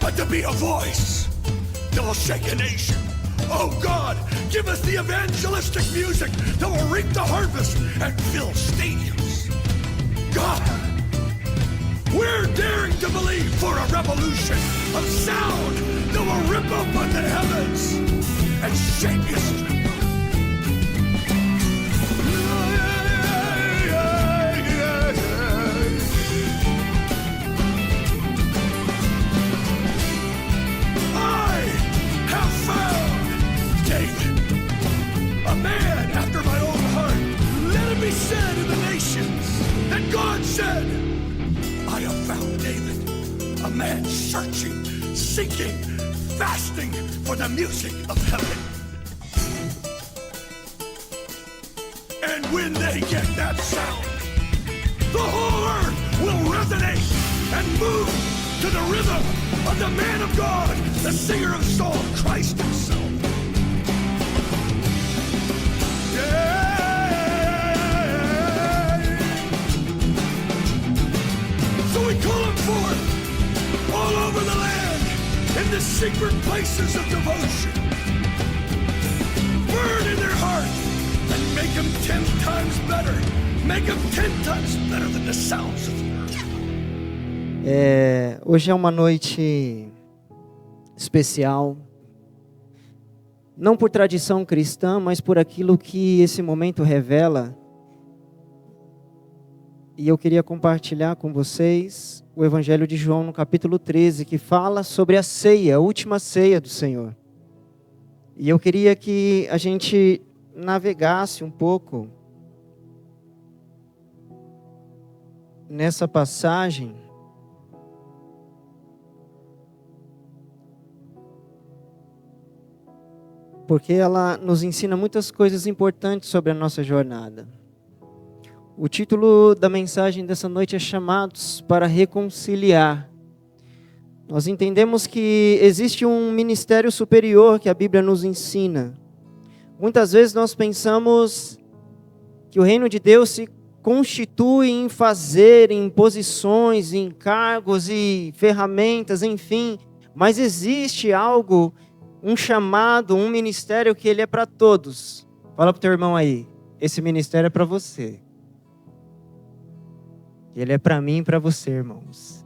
but to be a voice that will shake a nation. Oh God, give us the evangelistic music that will reap the harvest and fill stadiums. God, we're daring to believe for a revolution of sound that will rip open the heavens and shake history. I have found David, a man after my own heart. Let it be said in the nations that God said, I have found David, a man searching, seeking, fasting for the music of heaven. And when they get that sound, the whole earth will resonate and move to the rhythm of the man of God, the singer of song, Christ himself. Yeah. So we call him forth all over the land in the secret places of devotion. Burn in their heart and make them 10 times better. Make them 10 times better than the sounds of the earth. Hoje é uma noite especial, não por tradição cristã, mas por aquilo que esse momento revela. E eu queria compartilhar com vocês o Evangelho de João no capítulo 13, que fala sobre a ceia, a última ceia do Senhor. E eu queria que a gente navegasse um pouco nessa passagem, porque ela nos ensina muitas coisas importantes sobre a nossa jornada. O título da mensagem dessa noite é Chamados para Reconciliar. Nós entendemos que existe um ministério superior que a Bíblia nos ensina. Muitas vezes nós pensamos que o reino de Deus se constitui em fazer, em posições, em cargos e ferramentas, enfim. Mas existe algo, um chamado, um ministério que ele é para todos. Fala para o teu irmão aí, esse ministério é para você. Ele é para mim e para você, irmãos.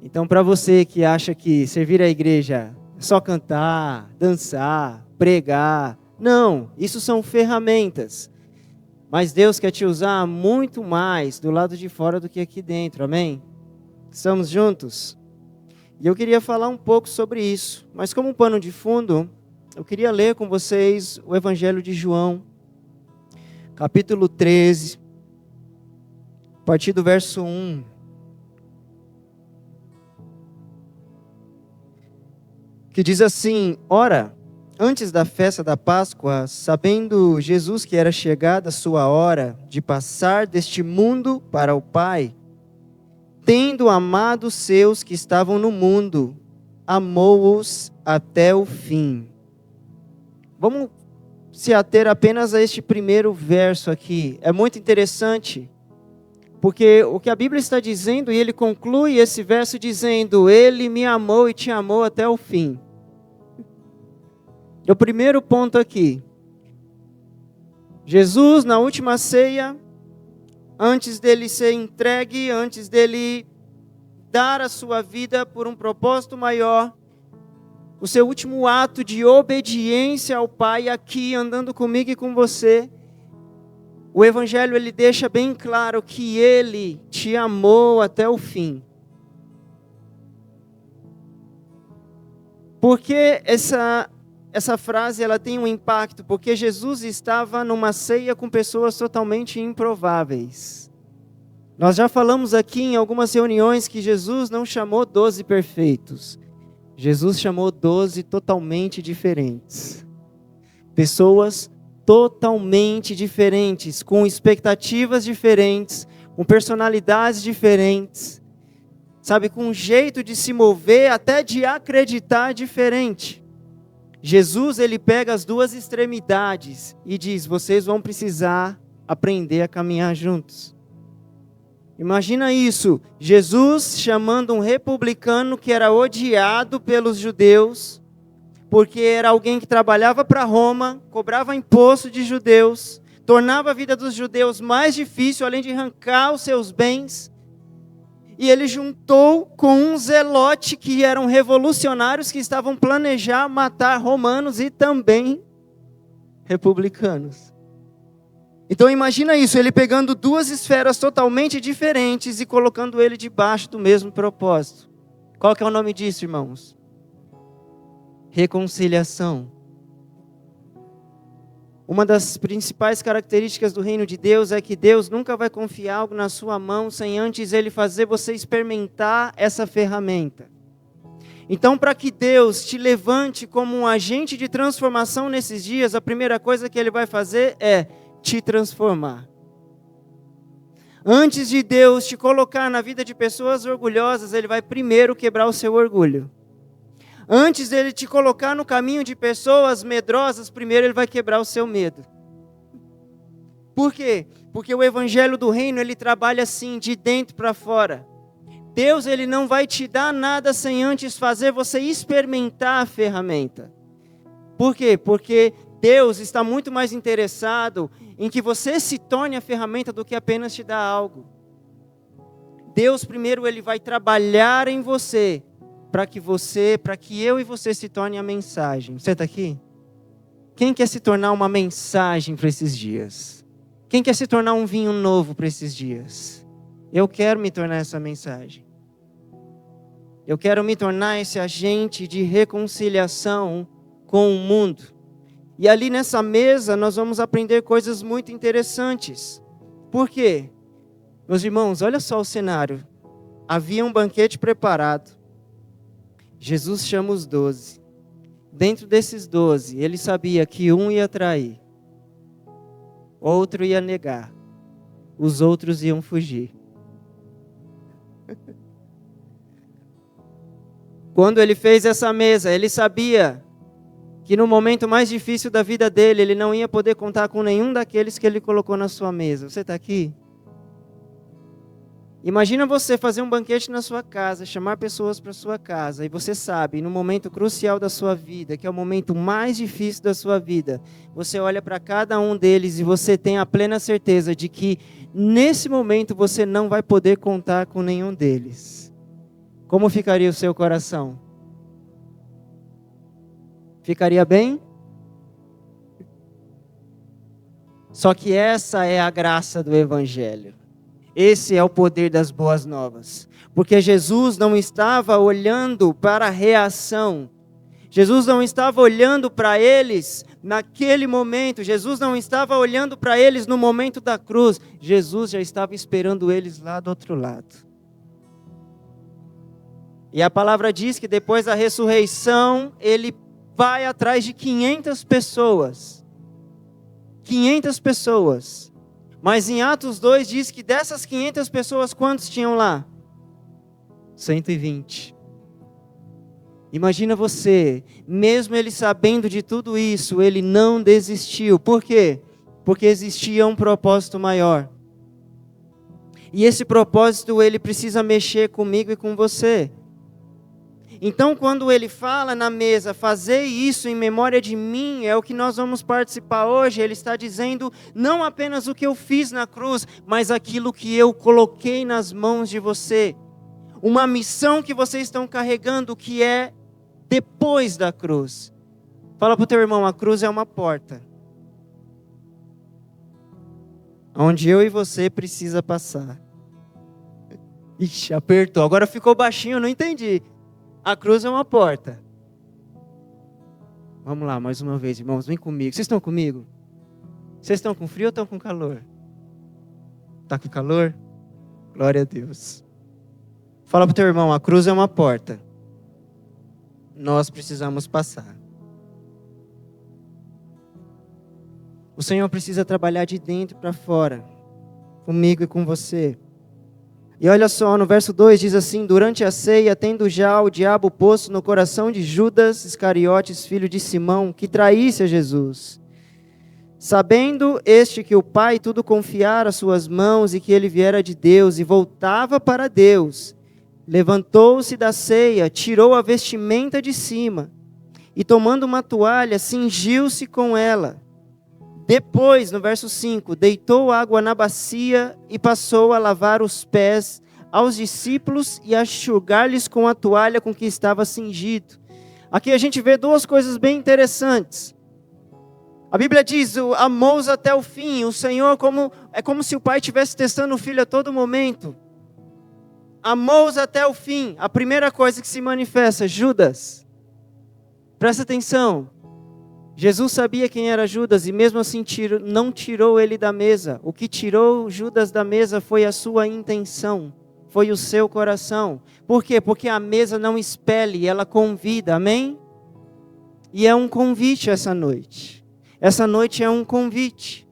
Então, para você que acha que servir a igreja é só cantar, dançar, pregar, não, isso são ferramentas. Mas Deus quer te usar muito mais do lado de fora do que aqui dentro, amém? Estamos juntos? E eu queria falar um pouco sobre isso, mas como um pano de fundo, eu queria ler com vocês o Evangelho de João, capítulo 13, a partir do verso 1. Que diz assim: Ora, antes da festa da Páscoa, sabendo Jesus que era chegada a sua hora de passar deste mundo para o Pai, tendo amado os seus que estavam no mundo, amou-os até o fim. Vamos se ater apenas a este primeiro verso aqui. É muito interessante, porque o que a Bíblia está dizendo, e ele conclui esse verso dizendo: Ele me amou e te amou até o fim. O primeiro ponto aqui, Jesus na última ceia, antes dele ser entregue, antes dele dar a sua vida por um propósito maior, o seu último ato de obediência ao Pai, aqui andando comigo e com você, o Evangelho ele deixa bem claro que Ele te amou até o fim. Porque essa frase ela tem um impacto, porque Jesus estava numa ceia com pessoas totalmente improváveis. Nós já falamos aqui em algumas reuniões que Jesus não chamou 12 perfeitos. Jesus chamou 12 totalmente diferentes. Pessoas totalmente diferentes, com expectativas diferentes, com personalidades diferentes, sabe, com um jeito de se mover, até de acreditar diferente. Jesus, ele pega as duas extremidades e diz: vocês vão precisar aprender a caminhar juntos. Imagina isso, Jesus chamando um republicano que era odiado pelos judeus, porque era alguém que trabalhava para Roma, cobrava imposto de judeus, tornava a vida dos judeus mais difícil, além de arrancar os seus bens. E ele juntou com um zelote que eram revolucionários que estavam planejando matar romanos e também republicanos. Então imagina isso, ele pegando duas esferas totalmente diferentes e colocando ele debaixo do mesmo propósito. Qual que é o nome disso, irmãos? Reconciliação. Uma das principais características do reino de Deus é que Deus nunca vai confiar algo na sua mão sem antes Ele fazer você experimentar essa ferramenta. Então, para que Deus te levante como um agente de transformação nesses dias, a primeira coisa que Ele vai fazer é te transformar. Antes de Deus te colocar na vida de pessoas orgulhosas, Ele vai primeiro quebrar o seu orgulho. Antes dele te colocar no caminho de pessoas medrosas, primeiro ele vai quebrar o seu medo. Por quê? Porque o evangelho do reino, ele trabalha assim, de dentro para fora. Deus, ele não vai te dar nada sem antes fazer você experimentar a ferramenta. Por quê? Porque Deus está muito mais interessado em que você se torne a ferramenta do que apenas te dar algo. Deus primeiro, ele vai trabalhar em você, para que eu e você se torne a mensagem. Você está aqui? Quem quer se tornar uma mensagem para esses dias? Quem quer se tornar um vinho novo para esses dias? Eu quero me tornar essa mensagem. Eu quero me tornar esse agente de reconciliação com o mundo. E ali nessa mesa nós vamos aprender coisas muito interessantes. Por quê? Meus irmãos, olha só o cenário. Havia um banquete preparado. Jesus chama os 12. Dentro desses 12, ele sabia que um ia trair, outro ia negar, os outros iam fugir. Quando ele fez essa mesa, ele sabia que no momento mais difícil da vida dele, ele não ia poder contar com nenhum daqueles que ele colocou na sua mesa. Você está aqui? Imagina você fazer um banquete na sua casa, chamar pessoas para sua casa, e você sabe, no momento crucial da sua vida, que é o momento mais difícil da sua vida, você olha para cada um deles e você tem a plena certeza de que nesse momento você não vai poder contar com nenhum deles. Como ficaria o seu coração? Ficaria bem? Só que essa é a graça do Evangelho. Esse é o poder das boas novas. Porque Jesus não estava olhando para a reação. Jesus não estava olhando para eles naquele momento. Jesus não estava olhando para eles no momento da cruz. Jesus já estava esperando eles lá do outro lado. E a palavra diz que depois da ressurreição, ele vai atrás de 500 pessoas. 500 pessoas. Mas em Atos 2 diz que dessas 500 pessoas, quantos tinham lá? 120. Imagina você, mesmo ele sabendo de tudo isso, ele não desistiu. Por quê? Porque existia um propósito maior. E esse propósito, ele precisa mexer comigo e com você. Então, quando ele fala na mesa, fazer isso em memória de mim, é o que nós vamos participar hoje. Ele está dizendo não apenas o que eu fiz na cruz, mas aquilo que eu coloquei nas mãos de você. Uma missão que vocês estão carregando, que é depois da cruz. Fala para o teu irmão, a cruz é uma porta, onde eu e você precisa passar. Ixi, apertou. Agora ficou baixinho, eu não entendi. A cruz é uma porta. Vamos lá, mais uma vez, irmãos, vem comigo. Vocês estão comigo? Vocês estão com frio ou estão com calor? Está com calor? Glória a Deus. Fala para o teu irmão, a cruz é uma porta. Nós precisamos passar. O Senhor precisa trabalhar de dentro para fora, comigo e com você. E olha só, no verso 2 diz assim: durante a ceia, tendo já o diabo posto no coração de Judas Iscariotes, filho de Simão, que traísse a Jesus, Sabendo este que o Pai tudo confiara às suas mãos e que ele viera de Deus e voltava para Deus, levantou-se da ceia, tirou a vestimenta de cima e tomando uma toalha, cingiu-se com ela. Depois, no verso 5, deitou água na bacia e passou a lavar os pés aos discípulos e a enxugar-lhes com a toalha com que estava cingido. Aqui a gente vê duas coisas bem interessantes. A Bíblia diz, amou-os até o fim. O Senhor é como se o pai estivesse testando o filho a todo momento. Amou-os até o fim. A primeira coisa que se manifesta, Judas. Presta atenção. Jesus sabia quem era Judas e mesmo assim não tirou ele da mesa. O que tirou Judas da mesa foi a sua intenção. Foi o seu coração. Por quê? Porque a mesa não expele, ela convida. Amém? E é um convite essa noite. Essa noite é um convite.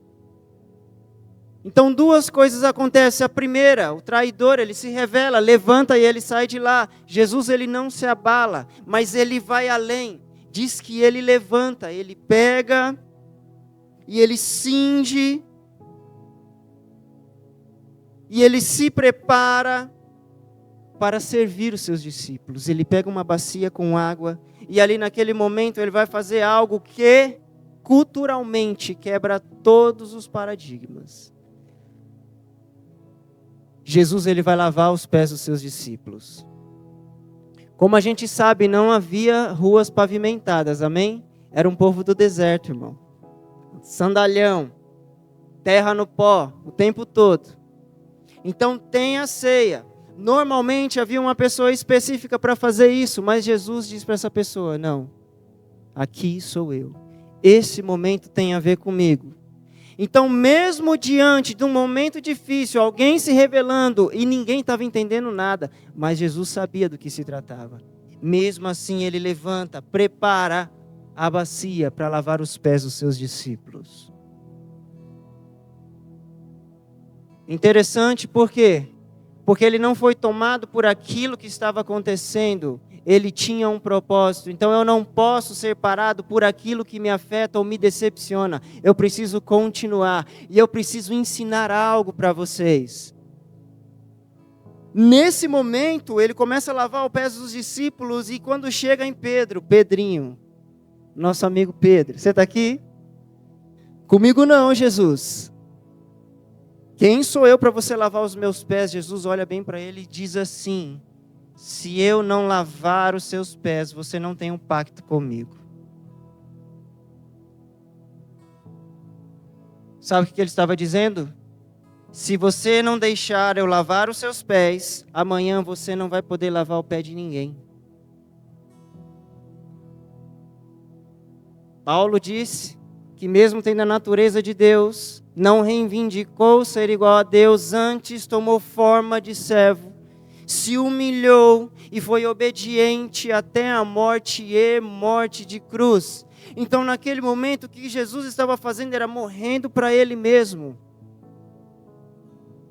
Então duas coisas acontecem. A primeira, o traidor, ele se revela, levanta e ele sai de lá. Jesus, ele não se abala, mas ele vai além. Diz que ele levanta, ele pega e ele cinge. E ele se prepara para servir os seus discípulos. Ele pega uma bacia com água e ali naquele momento ele vai fazer algo que culturalmente quebra todos os paradigmas. Jesus, ele vai lavar os pés dos seus discípulos. Como a gente sabe, não havia ruas pavimentadas, amém? Era um povo do deserto, irmão. Sandalhão, terra no pó, o tempo todo. Então tem a ceia. Normalmente havia uma pessoa específica para fazer isso, mas Jesus diz para essa pessoa, não, aqui sou eu. Esse momento tem a ver comigo. Então, mesmo diante de um momento difícil, alguém se revelando e ninguém estava entendendo nada, mas Jesus sabia do que se tratava. Mesmo assim, ele levanta, prepara a bacia para lavar os pés dos seus discípulos. Interessante, por quê? Porque ele não foi tomado por aquilo que estava acontecendo. Ele tinha um propósito. Então eu não posso ser parado por aquilo que me afeta ou me decepciona. Eu preciso continuar. E eu preciso ensinar algo para vocês. Nesse momento, ele começa a lavar os pés dos discípulos. E quando chega em Pedro, Pedrinho, nosso amigo Pedro, você está aqui? Comigo não, Jesus. Quem sou eu para você lavar os meus pés? Jesus olha bem para ele e diz assim: se eu não lavar os seus pés, você não tem um pacto comigo. Sabe o que ele estava dizendo? Se você não deixar eu lavar os seus pés, amanhã você não vai poder lavar o pé de ninguém. Paulo disse que mesmo tendo a natureza de Deus, não reivindicou ser igual a Deus, antes tomou forma de servo, se humilhou e foi obediente até a morte e morte de cruz. Então naquele momento o que Jesus estava fazendo era morrendo para Ele mesmo.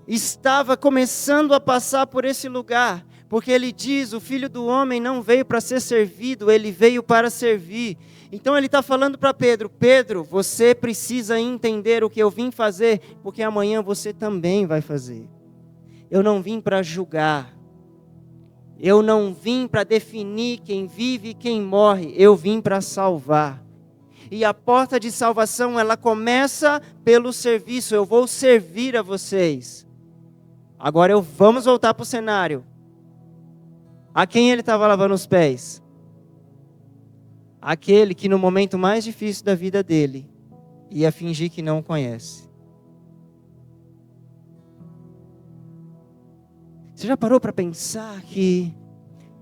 Estava começando a passar por esse lugar, porque Ele diz, o Filho do Homem não veio para ser servido, Ele veio para servir. Então Ele está falando para Pedro, Pedro, você precisa entender o que eu vim fazer, porque amanhã você também vai fazer. Eu não vim para julgar. Eu não vim para definir quem vive e quem morre, eu vim para salvar. E a porta de salvação, ela começa pelo serviço, eu vou servir a vocês. Agora vamos voltar para o cenário. A quem ele estava lavando os pés? Aquele que no momento mais difícil da vida dele, ia fingir que não o conhece. Você já parou para pensar que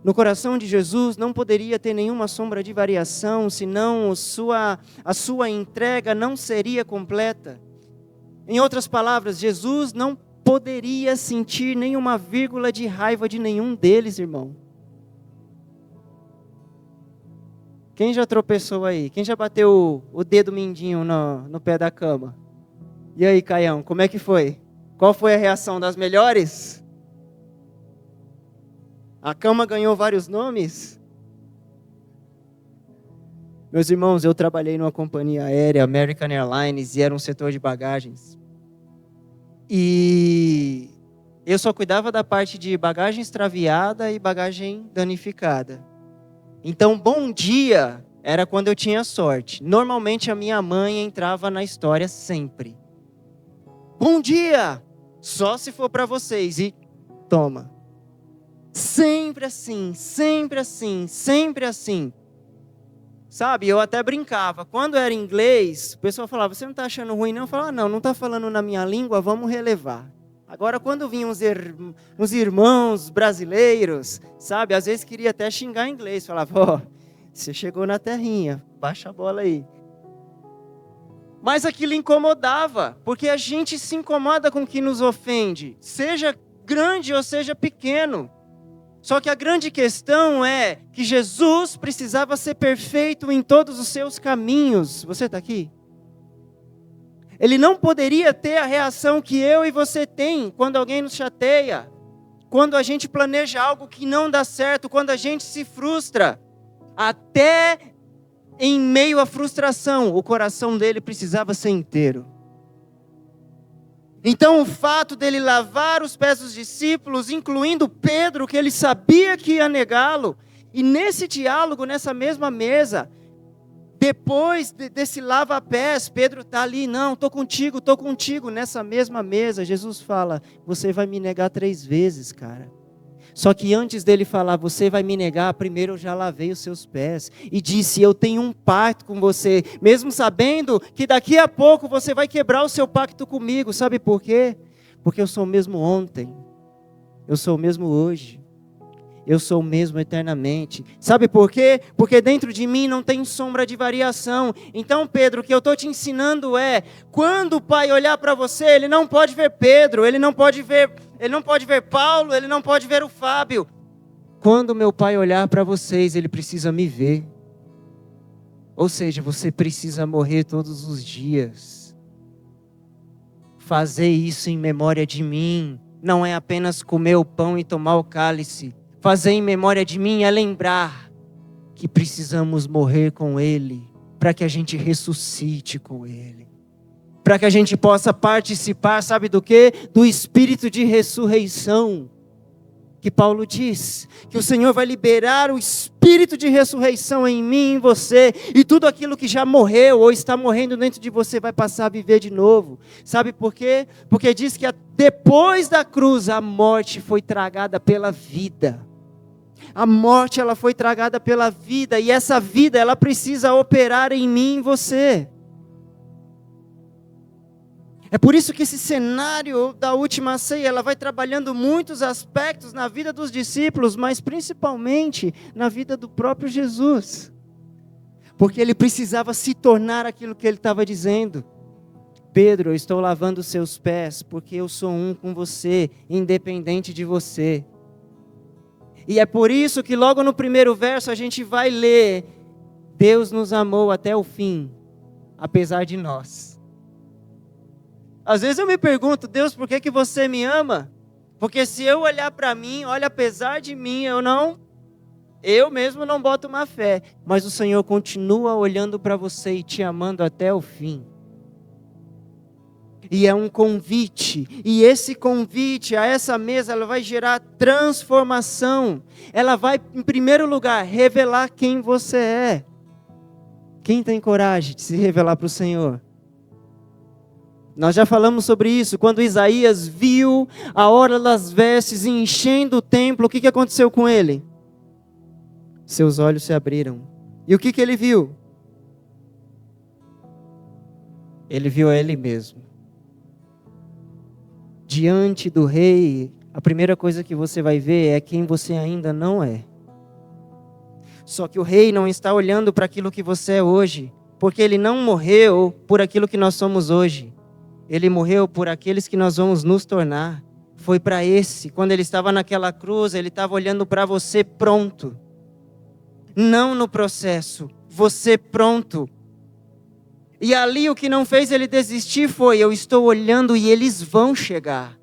no coração de Jesus não poderia ter nenhuma sombra de variação, senão a sua entrega não seria completa? Em outras palavras, Jesus não poderia sentir nenhuma vírgula de raiva de nenhum deles, irmão. Quem já tropeçou aí? Quem já bateu o dedo mindinho no pé da cama? E aí, Caião, como é que foi? Qual foi a reação das melhores? A cama ganhou vários nomes? Meus irmãos, eu trabalhei numa companhia aérea, American Airlines, e era um setor de bagagens. E eu só cuidava da parte de bagagem extraviada e bagagem danificada. Então, bom dia era quando eu tinha sorte. Normalmente a minha mãe entrava na história sempre. Bom dia! Só se for para vocês. E toma. Sempre assim, sempre assim, sempre assim. Sabe, eu até brincava. Quando era inglês, o pessoal falava, você não está achando ruim não? Eu falava, não está falando na minha língua, vamos relevar. Agora, quando vinham uns irmãos brasileiros, sabe, às vezes queria até xingar inglês. Falava, você chegou na terrinha, baixa a bola aí. Mas aquilo incomodava, porque a gente se incomoda com o que nos ofende, seja grande ou seja pequeno. Só que a grande questão é que Jesus precisava ser perfeito em todos os seus caminhos. Você está aqui? Ele não poderia ter a reação que eu e você tem quando alguém nos chateia, quando a gente planeja algo que não dá certo, quando a gente se frustra. Até em meio à frustração, o coração dele precisava ser inteiro. Então o fato dele lavar os pés dos discípulos, incluindo Pedro, que ele sabia que ia negá-lo, e nesse diálogo, nessa mesma mesa, depois desse lava-pés, Pedro está ali, não, estou contigo, nessa mesma mesa, Jesus fala, você vai me negar 3 vezes, cara. Só que antes dele falar, você vai me negar, primeiro eu já lavei os seus pés. E disse, eu tenho um pacto com você. Mesmo sabendo que daqui a pouco você vai quebrar o seu pacto comigo. Sabe por quê? Porque eu sou o mesmo ontem. Eu sou o mesmo hoje. Eu sou o mesmo eternamente. Sabe por quê? Porque dentro de mim não tem sombra de variação. Então, Pedro, o que eu estou te ensinando é, quando o Pai olhar para você, Ele não pode ver Pedro, Ele não pode ver Paulo, Ele não pode ver o Fábio. Quando meu Pai olhar para vocês, Ele precisa me ver. Ou seja, você precisa morrer todos os dias. Fazer isso em memória de mim. Não é apenas comer o pão e tomar o cálice. Fazer em memória de mim é lembrar que precisamos morrer com Ele, para que a gente ressuscite com Ele. Para que a gente possa participar, sabe do quê? Do espírito de ressurreição. Que Paulo diz, que o Senhor vai liberar o espírito de ressurreição em mim e em você. E tudo aquilo que já morreu ou está morrendo dentro de você vai passar a viver de novo. Sabe por quê? Porque diz que depois da cruz a morte foi tragada pela vida. A morte, ela foi tragada pela vida, e essa vida, ela precisa operar em mim e em você. É por isso que esse cenário da última ceia, ela vai trabalhando muitos aspectos na vida dos discípulos, mas principalmente na vida do próprio Jesus. Porque ele precisava se tornar aquilo que ele estava dizendo. Pedro, eu estou lavando os seus pés, porque eu sou um com você, independente de você. E é por isso que logo no primeiro verso a gente vai ler, Deus nos amou até o fim, apesar de nós. Às vezes eu me pergunto, Deus, por que você me ama? Porque se eu olhar para mim, olha, apesar de mim, eu mesmo não boto uma fé. Mas o Senhor continua olhando para você e te amando até o fim. E é um convite, e esse convite a essa mesa, ela vai gerar transformação. Ela vai, em primeiro lugar, revelar quem você é. Quem tem coragem de se revelar para o Senhor? Nós já falamos sobre isso, quando Isaías viu a orla das vestes enchendo o templo, o que aconteceu com ele? Seus olhos se abriram. E o que ele viu? Ele viu a ele mesmo. Diante do rei, a primeira coisa que você vai ver é quem você ainda não é. Só que o rei não está olhando para aquilo que você é hoje, porque ele não morreu por aquilo que nós somos hoje. Ele morreu por aqueles que nós vamos nos tornar. Foi para esse, quando ele estava naquela cruz, ele estava olhando para você pronto. Não no processo, você pronto. E ali o que não fez ele desistir foi, eu estou olhando e eles vão chegar.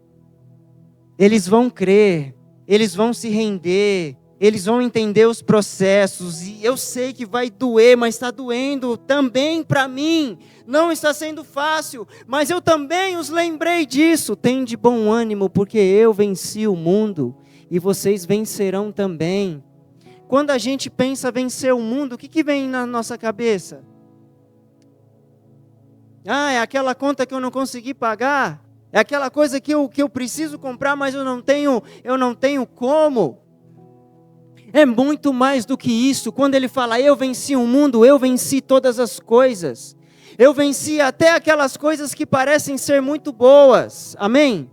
Eles vão crer, eles vão se render, eles vão entender os processos, e eu sei que vai doer, mas está doendo também para mim, não está sendo fácil, mas eu também os lembrei disso. Tem de bom ânimo, porque eu venci o mundo, e vocês vencerão também. Quando a gente pensa vencer o mundo, o que vem na nossa cabeça? É aquela conta que eu não consegui pagar, é aquela coisa que eu preciso comprar, mas eu não tenho como. É muito mais do que isso. Quando ele fala, eu venci o mundo, eu venci todas as coisas. Eu venci até aquelas coisas que parecem ser muito boas. Amém?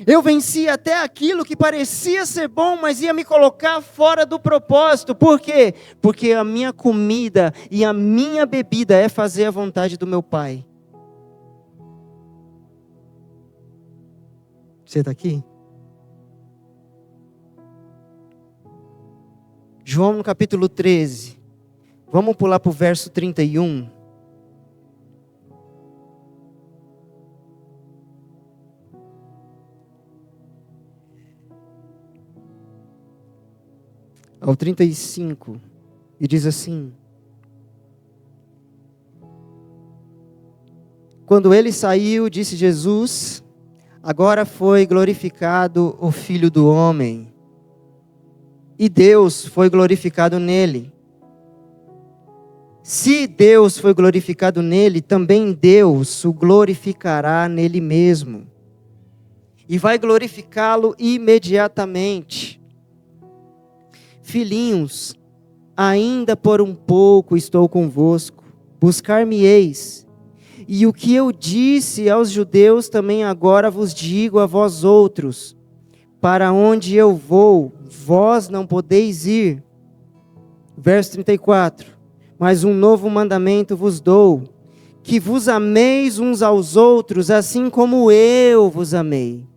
Eu venci até aquilo que parecia ser bom, mas ia me colocar fora do propósito. Por quê? Porque a minha comida e a minha bebida é fazer a vontade do meu Pai. Você está aqui? João no capítulo 13. Vamos pular para o verso 31. Ao 35, e diz assim: quando ele saiu, disse Jesus, agora foi glorificado o Filho do Homem, e Deus foi glorificado nele. Se Deus foi glorificado nele, também Deus o glorificará nele mesmo, e vai glorificá-lo imediatamente. Filhinhos, ainda por um pouco estou convosco, buscar-me-eis, e o que eu disse aos judeus também agora vos digo a vós outros, para onde eu vou, vós não podeis ir. Verso 34, mas um novo mandamento vos dou, que vos ameis uns aos outros, assim como eu vos amei,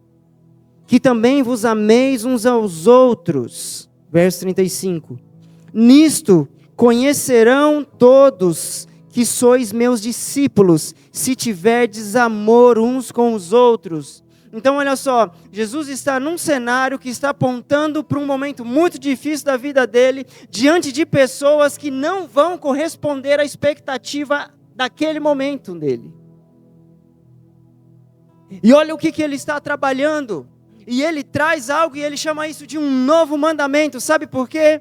que também vos ameis uns aos outros. Verso 35, nisto conhecerão todos que sois meus discípulos, se tiverdes amor uns com os outros. Então olha só, Jesus está num cenário que está apontando para um momento muito difícil da vida dele, diante de pessoas que não vão corresponder à expectativa daquele momento dele. E olha o que ele está trabalhando. E ele traz algo e ele chama isso de um novo mandamento. Sabe por quê?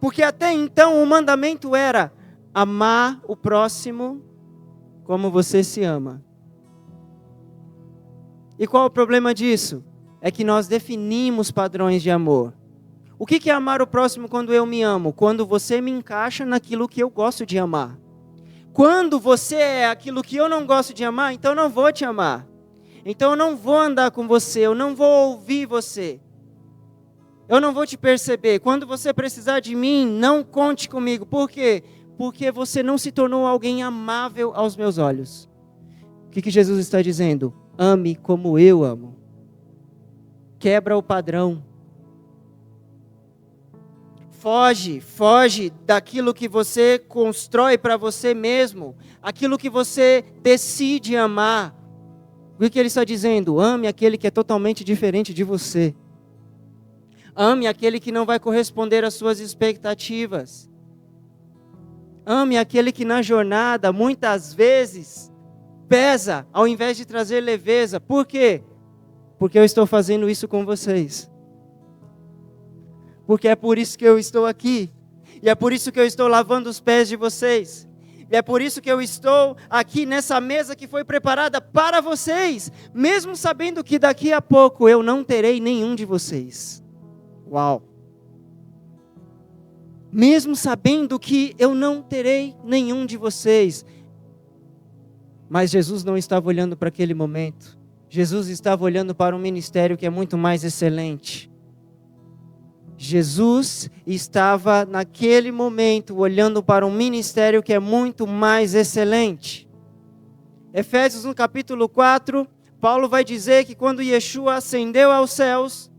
Porque até então o mandamento era amar o próximo como você se ama. E qual é o problema disso? É que nós definimos padrões de amor. O que é amar o próximo quando eu me amo? Quando você me encaixa naquilo que eu gosto de amar. Quando você é aquilo que eu não gosto de amar, então eu não vou te amar. Então eu não vou andar com você, eu não vou ouvir você. Eu não vou te perceber. Quando você precisar de mim, não conte comigo. Por quê? Porque você não se tornou alguém amável aos meus olhos. O que Jesus está dizendo? Ame como eu amo. Quebra o padrão. Foge daquilo que você constrói para você mesmo. Aquilo que você decide amar. O que ele está dizendo? Ame aquele que é totalmente diferente de você. Ame aquele que não vai corresponder às suas expectativas. Ame aquele que na jornada, muitas vezes, pesa, ao invés de trazer leveza. Por quê? Porque eu estou fazendo isso com vocês. Porque é por isso que eu estou aqui. E é por isso que eu estou lavando os pés de vocês. E é por isso que eu estou aqui nessa mesa que foi preparada para vocês, mesmo sabendo que daqui a pouco eu não terei nenhum de vocês. Uau! Mesmo sabendo que eu não terei nenhum de vocês. Mas Jesus não estava olhando para aquele momento. Jesus estava olhando para um ministério que é muito mais excelente. Jesus estava naquele momento olhando para um ministério que é muito mais excelente. Efésios no capítulo 4, Paulo vai dizer que quando Yeshua ascendeu aos céus,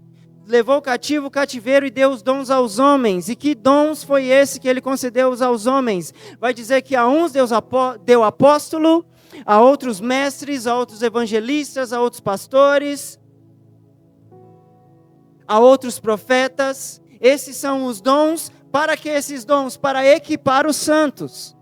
levou cativo o cativeiro e deu os dons aos homens. E que dons foi esse que ele concedeu aos homens? Vai dizer que a uns deu apóstolo, a outros mestres, a outros evangelistas, a outros pastores, a outros profetas, Esses são os dons. Para que esses dons? Para equipar os santos.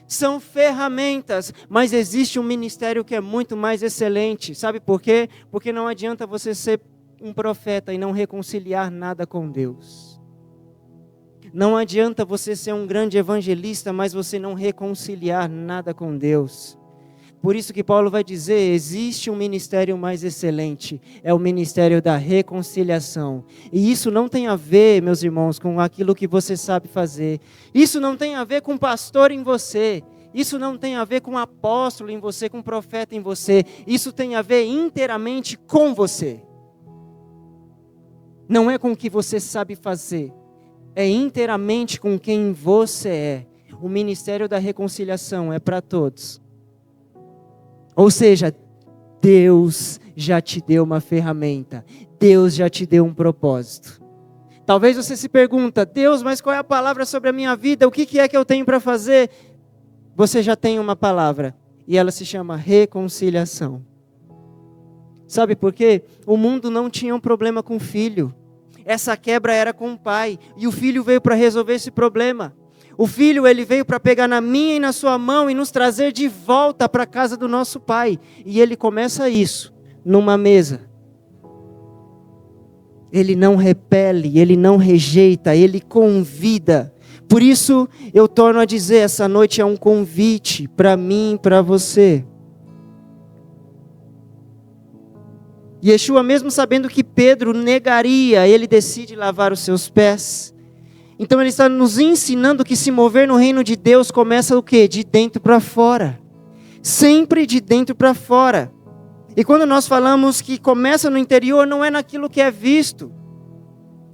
São ferramentas, mas existe um ministério que é muito mais excelente. Sabe por quê? Porque não adianta você ser um profeta e não reconciliar nada com Deus. Não adianta você ser um grande evangelista, mas você não reconciliar nada com Deus. Por isso que Paulo vai dizer, existe um ministério mais excelente, é o ministério da reconciliação. E isso não tem a ver, meus irmãos, com aquilo que você sabe fazer. Isso não tem a ver com pastor em você. Isso não tem a ver com apóstolo em você, com profeta em você. Isso tem a ver inteiramente com você. Não é com o que você sabe fazer. É inteiramente com quem você é. O ministério da reconciliação é para todos. Ou seja, Deus já te deu uma ferramenta. Deus já te deu um propósito. Talvez você se pergunta, Deus, mas qual é a palavra sobre a minha vida? O que é que eu tenho para fazer? Você já tem uma palavra. E ela se chama reconciliação. Sabe por quê? O mundo não tinha um problema com o filho. Essa quebra era com o pai. E o filho veio para resolver esse problema. O filho, ele veio para pegar na minha e na sua mão e nos trazer de volta para a casa do nosso pai. E ele começa isso, numa mesa. Ele não repele, ele não rejeita, ele convida. Por isso, eu torno a dizer, essa noite é um convite para mim e para você. Yeshua, mesmo sabendo que Pedro negaria, ele decide lavar os seus pés. Então ele está nos ensinando que se mover no reino de Deus começa o quê? De dentro para fora. Sempre de dentro para fora. E quando nós falamos que começa no interior, não é naquilo que é visto.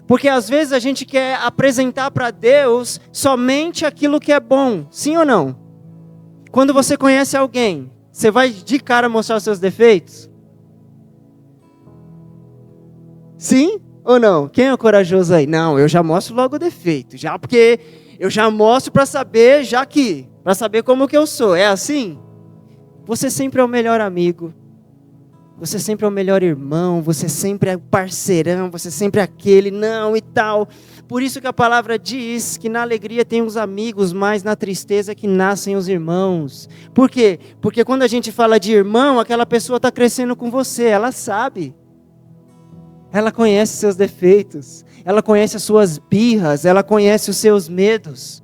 Porque às vezes a gente quer apresentar para Deus somente aquilo que é bom. Sim ou não? Quando você conhece alguém, você vai de cara mostrar os seus defeitos? Sim? Ou não? Quem é o corajoso aí? Não, eu já mostro logo o defeito. Já porque eu já mostro para saber, para saber como que eu sou. É assim? Você sempre é o melhor amigo. Você sempre é o melhor irmão. Você sempre é o parceirão. Você sempre é aquele, não e tal. Por isso que a palavra diz que na alegria tem os amigos, mas na tristeza que nascem os irmãos. Por quê? Porque quando a gente fala de irmão, aquela pessoa está crescendo com você. Ela sabe. Ela conhece seus defeitos, ela conhece as suas birras, ela conhece os seus medos.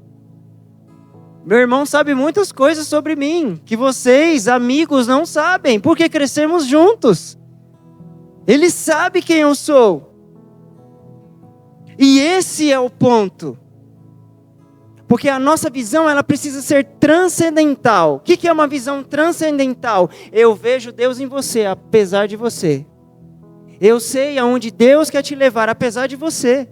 Meu irmão sabe muitas coisas sobre mim, que vocês, amigos, não sabem, porque crescemos juntos. Ele sabe quem eu sou. E esse é o ponto. Porque a nossa visão, ela precisa ser transcendental. O que é uma visão transcendental? Eu vejo Deus em você, apesar de você. Eu sei aonde Deus quer te levar, apesar de você.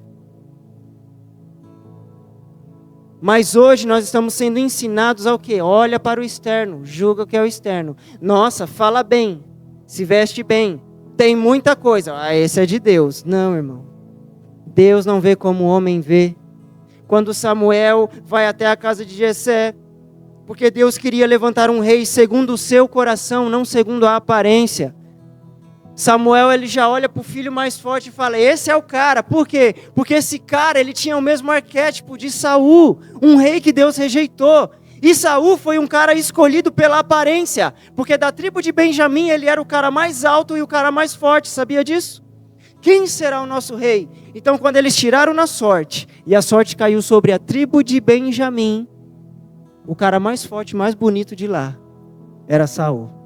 Mas hoje nós estamos sendo ensinados ao quê? Olha para o externo, julga o que é o externo. Nossa, fala bem, se veste bem, tem muita coisa. Esse é de Deus. Não, irmão. Deus não vê como o homem vê. Quando Samuel vai até a casa de Jessé, porque Deus queria levantar um rei segundo o seu coração, não segundo a aparência. Samuel, ele já olha para o filho mais forte e fala, esse é o cara. Por quê? Porque esse cara, ele tinha o mesmo arquétipo de Saul, um rei que Deus rejeitou. E Saul foi um cara escolhido pela aparência, porque da tribo de Benjamim ele era o cara mais alto e o cara mais forte, sabia disso? Quem será o nosso rei? Então quando eles tiraram na sorte, e a sorte caiu sobre a tribo de Benjamim, o cara mais forte, mais bonito de lá, era Saul.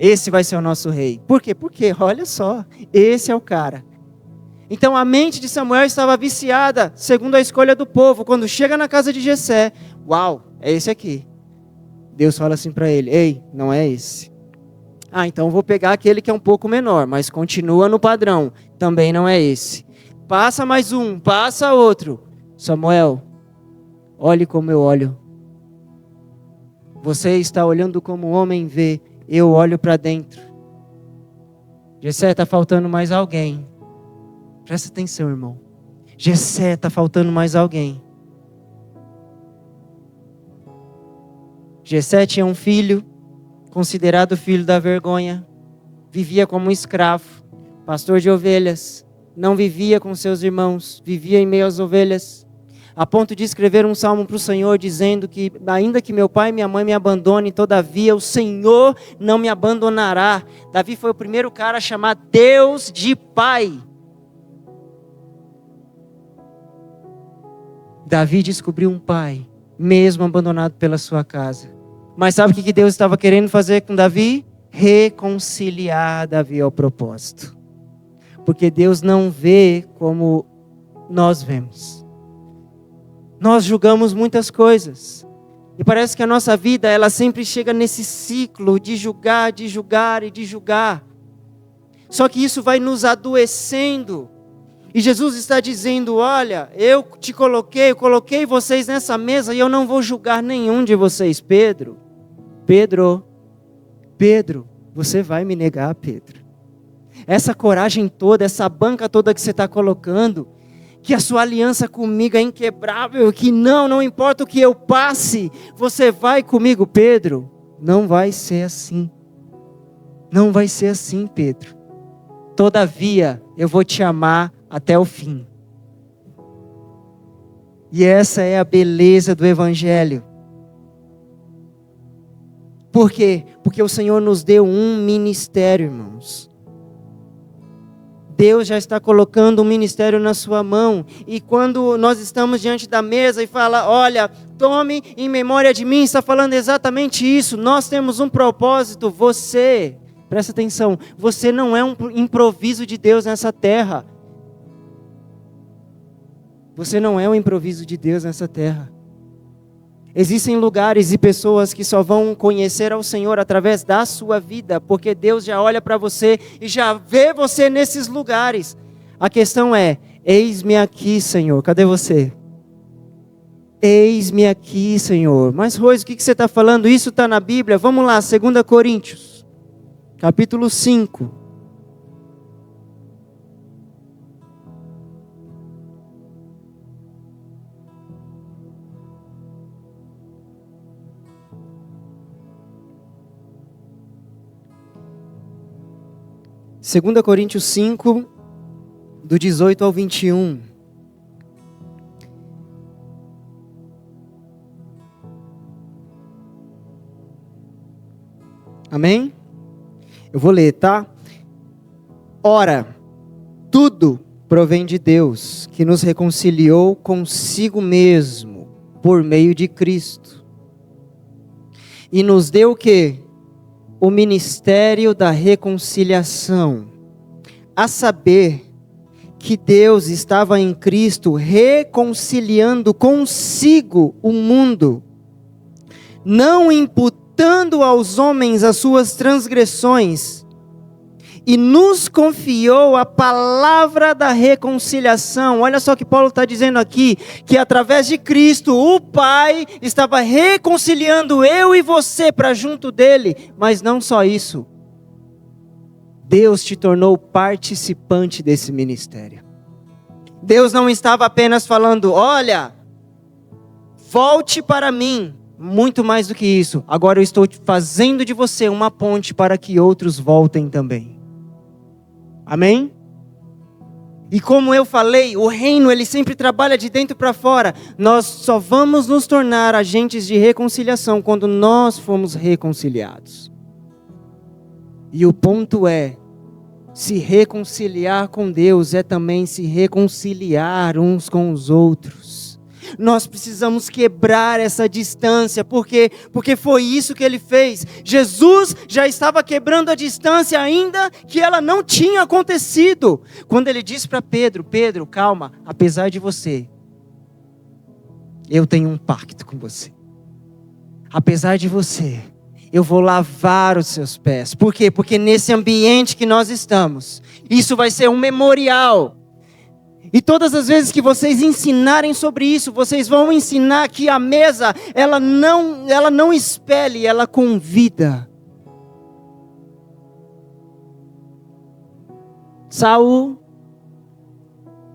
Esse vai ser o nosso rei. Por quê? Porque, olha só, esse é o cara. Então a mente de Samuel estava viciada, segundo a escolha do povo. Quando chega na casa de Jessé, uau, é esse aqui. Deus fala assim para ele, ei, não é esse. Ah, então vou pegar aquele que é um pouco menor, mas continua no padrão. Também não é esse. Passa mais um, passa outro. Samuel, olhe como eu olho. Você está olhando como o homem vê. Eu olho para dentro. Jessé, está faltando mais alguém. Presta atenção, irmão. Jessé, está faltando mais alguém. Jessé tinha um filho, considerado filho da vergonha. Vivia como um escravo, pastor de ovelhas. não vivia com seus irmãos, vivia em meio às ovelhas, a ponto de escrever um salmo para o Senhor, dizendo que ainda que meu pai e minha mãe me abandonem, todavia o Senhor não me abandonará. Davi foi o primeiro cara a chamar Deus de Pai. Davi descobriu um pai, mesmo abandonado pela sua casa. Mas sabe o que Deus estava querendo fazer com Davi? Reconciliar Davi ao propósito. Porque Deus não vê como nós vemos. Nós julgamos muitas coisas. E parece que a nossa vida, ela sempre chega nesse ciclo de julgar, de julgar e de julgar. Só que isso vai nos adoecendo. E Jesus está dizendo, olha, eu coloquei vocês nessa mesa e eu não vou julgar nenhum de vocês. Pedro, você vai me negar, Pedro. Essa coragem toda, essa banca toda que você está colocando, que a sua aliança comigo é inquebrável, que não importa o que eu passe, você vai comigo, Pedro. Não vai ser assim. Não vai ser assim, Pedro. Todavia, eu vou te amar até o fim. E essa é a beleza do Evangelho. Por quê? Porque o Senhor nos deu um ministério, irmãos. Deus já está colocando um ministério na sua mão. E quando nós estamos diante da mesa e fala, olha, tome em memória de mim, está falando exatamente isso. Nós temos um propósito. Você, presta atenção, você não é um improviso de Deus nessa terra. Você não é um improviso de Deus nessa terra. Existem lugares e pessoas que só vão conhecer ao Senhor através da sua vida, porque Deus já olha para você e já vê você nesses lugares. A questão é, eis-me aqui, Senhor, cadê você? Eis-me aqui, Senhor. Mas Rose, o que você está falando? Isso está na Bíblia. Vamos lá, 2 Coríntios, capítulo 5. Segunda Coríntios 5, do 18 ao 21. Amém? Eu vou ler, tá? Ora, tudo provém de Deus, que nos reconciliou consigo mesmo, por meio de Cristo. E nos deu o quê? O ministério da reconciliação, a saber, que Deus estava em Cristo reconciliando consigo o mundo, não imputando aos homens as suas transgressões, e nos confiou a palavra da reconciliação. Olha só o que Paulo está dizendo aqui, que através de Cristo, o Pai estava reconciliando eu e você para junto dele, mas não só isso. Deus te tornou participante desse ministério. Deus não estava apenas falando, olha, volte para mim. Muito mais do que isso, agora eu estou fazendo de você uma ponte para que outros voltem também. Amém? E como eu falei, o reino ele sempre trabalha de dentro para fora. Nós só vamos nos tornar agentes de reconciliação quando nós formos reconciliados. E o ponto é, se reconciliar com Deus é também se reconciliar uns com os outros. Nós precisamos quebrar essa distância, porque foi isso que ele fez. Jesus já estava quebrando a distância ainda que ela não tinha acontecido. Quando ele disse para Pedro, Pedro, calma, apesar de você, eu tenho um pacto com você. Apesar de você, eu vou lavar os seus pés. Por quê? Porque nesse ambiente que nós estamos, isso vai ser um memorial. E todas as vezes que vocês ensinarem sobre isso, vocês vão ensinar que a mesa, ela não expele, ela convida. Saul,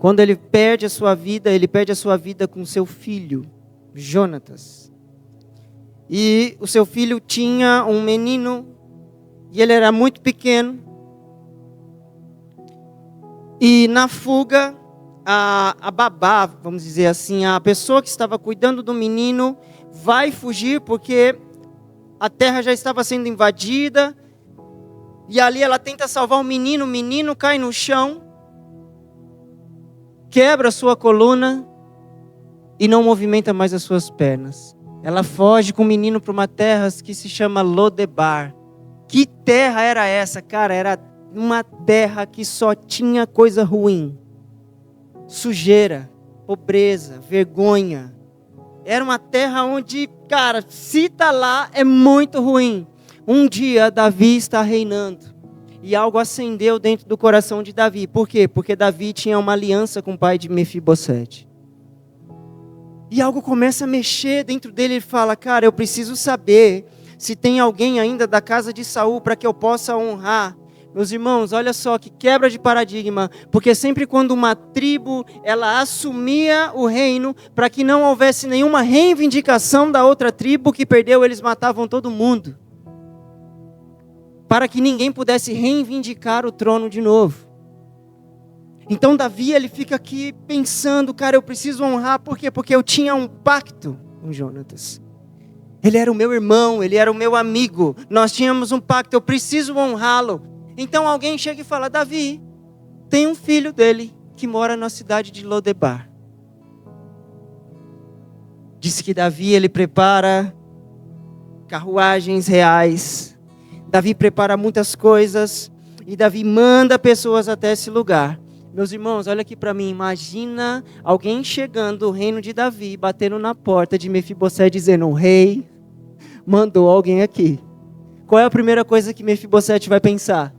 quando ele perde a sua vida com seu filho, Jonatas. E o seu filho tinha um menino, e ele era muito pequeno. E na fuga, a babá, vamos dizer assim, a pessoa que estava cuidando do menino vai fugir porque a terra já estava sendo invadida. E ali ela tenta salvar o menino cai no chão, quebra a sua coluna e não movimenta mais as suas pernas. Ela foge com o menino para uma terra que se chama Lodebar. Que terra era essa, cara? Era uma terra que só tinha coisa ruim. Sujeira, pobreza, vergonha. Era uma terra onde, cara, se tá lá é muito ruim. Um dia Davi está reinando e algo acendeu dentro do coração de Davi. Por quê? Porque Davi tinha uma aliança com o pai de Mefibosete. E algo começa a mexer dentro dele. Ele fala, cara, eu preciso saber se tem alguém ainda da casa de Saul para que eu possa honrar. Meus irmãos, olha só que quebra de paradigma, porque sempre quando uma tribo, ela assumia o reino, para que não houvesse nenhuma reivindicação da outra tribo que perdeu, eles matavam todo mundo. Para que ninguém pudesse reivindicar o trono de novo. Então Davi, ele fica aqui pensando, cara, eu preciso honrar, por quê? Porque eu tinha um pacto com Jonatas. Ele era o meu irmão, ele era o meu amigo, nós tínhamos um pacto, eu preciso honrá-lo. Então alguém chega e fala, Davi, tem um filho dele que mora na cidade de Lodebar. Diz que Davi, ele prepara carruagens reais. Davi prepara muitas coisas e Davi manda pessoas até esse lugar. Meus irmãos, olha aqui para mim, imagina alguém chegando do reino de Davi, batendo na porta de Mefibosete, dizendo, o rei mandou alguém aqui. Qual é a primeira coisa que Mefibosete vai pensar?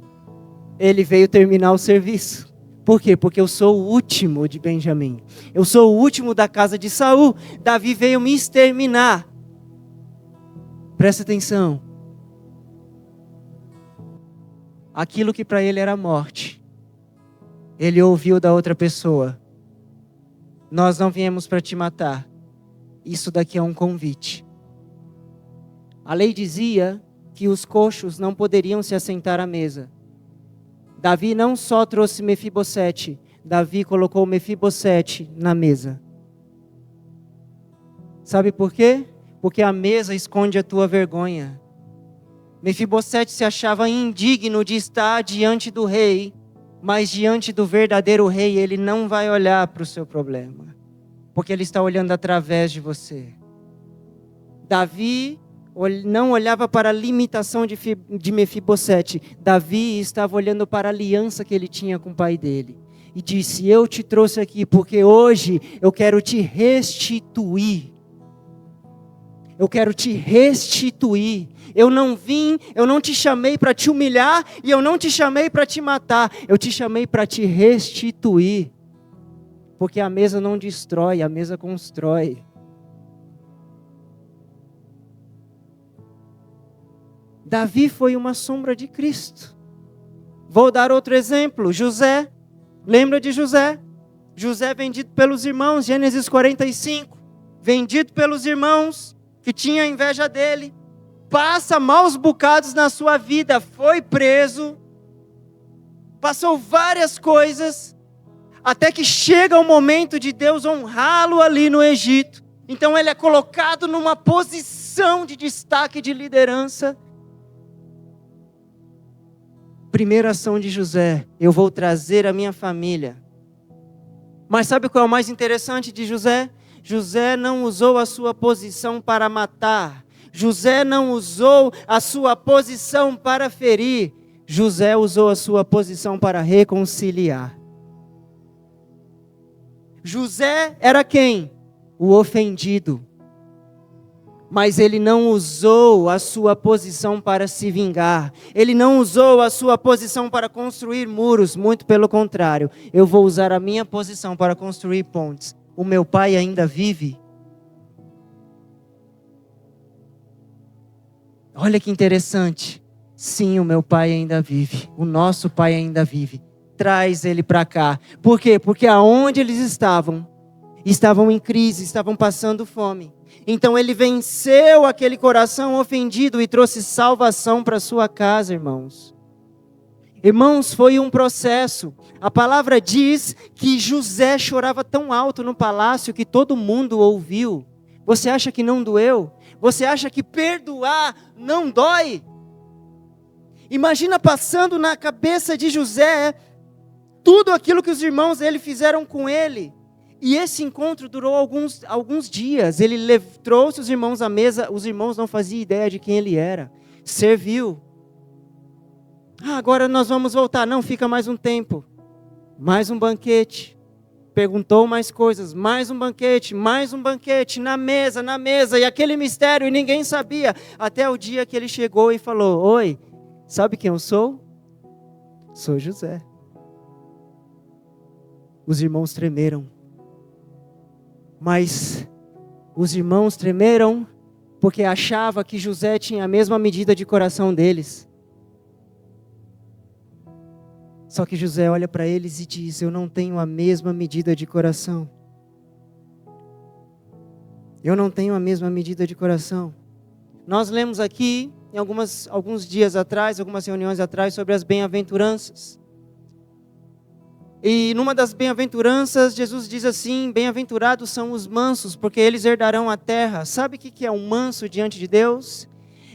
Ele veio terminar o serviço. Por quê? Porque eu sou o último de Benjamim. Eu sou o último da casa de Saul. Davi veio me exterminar. Presta atenção. Aquilo que para ele era morte, ele ouviu da outra pessoa. Nós não viemos para te matar. Isso daqui é um convite. A lei dizia que os coxos não poderiam se assentar à mesa. Davi não só trouxe Mefibosete, Davi colocou Mefibosete na mesa. Sabe por quê? Porque a mesa esconde a tua vergonha. Mefibosete se achava indigno de estar diante do rei, mas diante do verdadeiro rei, ele não vai olhar para o seu problema, porque ele está olhando através de você. Davi não olhava para a limitação de Mefibosete. Davi estava olhando para a aliança que ele tinha com o pai dele. E disse, eu te trouxe aqui porque hoje eu quero te restituir. Eu quero te restituir. Eu não te chamei para te humilhar e eu não te chamei para te matar. Eu te chamei para te restituir. Porque a mesa não destrói, a mesa constrói. Davi foi uma sombra de Cristo. Vou dar outro exemplo. José. Lembra de José? José vendido pelos irmãos, Gênesis 45. Vendido pelos irmãos, que tinha inveja dele. Passa maus bocados na sua vida. Foi preso. Passou várias coisas. Até que chega o momento de Deus honrá-lo ali no Egito. Então ele é colocado numa posição de destaque, de liderança. Primeira ação de José, eu vou trazer a minha família. Mas sabe qual é o mais interessante de José? José não usou a sua posição para matar. José não usou a sua posição para ferir. José usou a sua posição para reconciliar. José era quem? O ofendido. Mas ele não usou a sua posição para se vingar. Ele não usou a sua posição para construir muros. Muito pelo contrário. Eu vou usar a minha posição para construir pontes. O meu pai ainda vive? Olha que interessante. Sim, o meu pai ainda vive. O nosso pai ainda vive. Traz ele para cá. Por quê? Porque aonde eles estavam em crise, estavam passando fome. Então ele venceu aquele coração ofendido e trouxe salvação para sua casa, irmãos. Irmãos, foi um processo. A palavra diz que José chorava tão alto no palácio que todo mundo ouviu. Você acha que não doeu? Você acha que perdoar não dói? Imagina passando na cabeça de José tudo aquilo que os irmãos dele fizeram com ele. E esse encontro durou alguns dias. Ele trouxe os irmãos à mesa, os irmãos não faziam ideia de quem ele era. Serviu. Agora nós vamos voltar. Não, fica mais um tempo. Mais um banquete. Perguntou mais coisas. Mais um banquete. Na mesa. E aquele mistério, e ninguém sabia. Até o dia que ele chegou e falou: oi, sabe quem eu sou? Sou José. Os irmãos tremeram. Mas os irmãos tremeram porque achavam que José tinha a mesma medida de coração deles. Só que José olha para eles e diz: eu não tenho a mesma medida de coração. Eu não tenho a mesma medida de coração. Nós lemos aqui, em alguns dias atrás, algumas reuniões atrás, sobre as bem-aventuranças. E numa das bem-aventuranças, Jesus diz assim: bem-aventurados são os mansos, porque eles herdarão a terra. Sabe o que é um manso diante de Deus?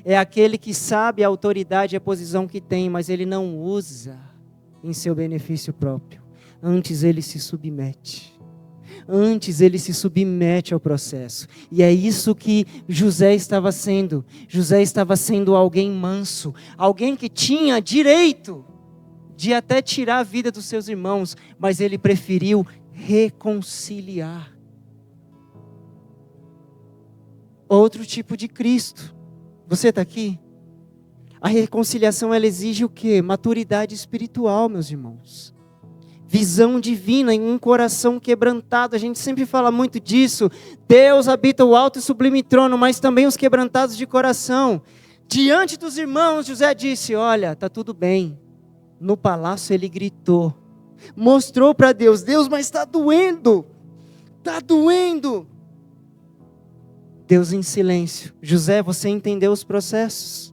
É aquele que sabe a autoridade e a posição que tem, mas ele não usa em seu benefício próprio. Antes ele se submete. Antes ele se submete ao processo. E é isso que José estava sendo. José estava sendo alguém manso. Alguém que tinha direito de até tirar a vida dos seus irmãos, mas ele preferiu reconciliar. Outro tipo de Cristo. Você está aqui? A reconciliação, ela exige o quê? Maturidade espiritual, meus irmãos. Visão divina em um coração quebrantado. A gente sempre fala muito disso. Deus habita o alto e sublime trono, mas também os quebrantados de coração. Diante dos irmãos, José disse: olha, está tudo bem. No palácio ele gritou, mostrou para Deus: Deus, mas está doendo, está doendo. Deus em silêncio: José, você entendeu os processos?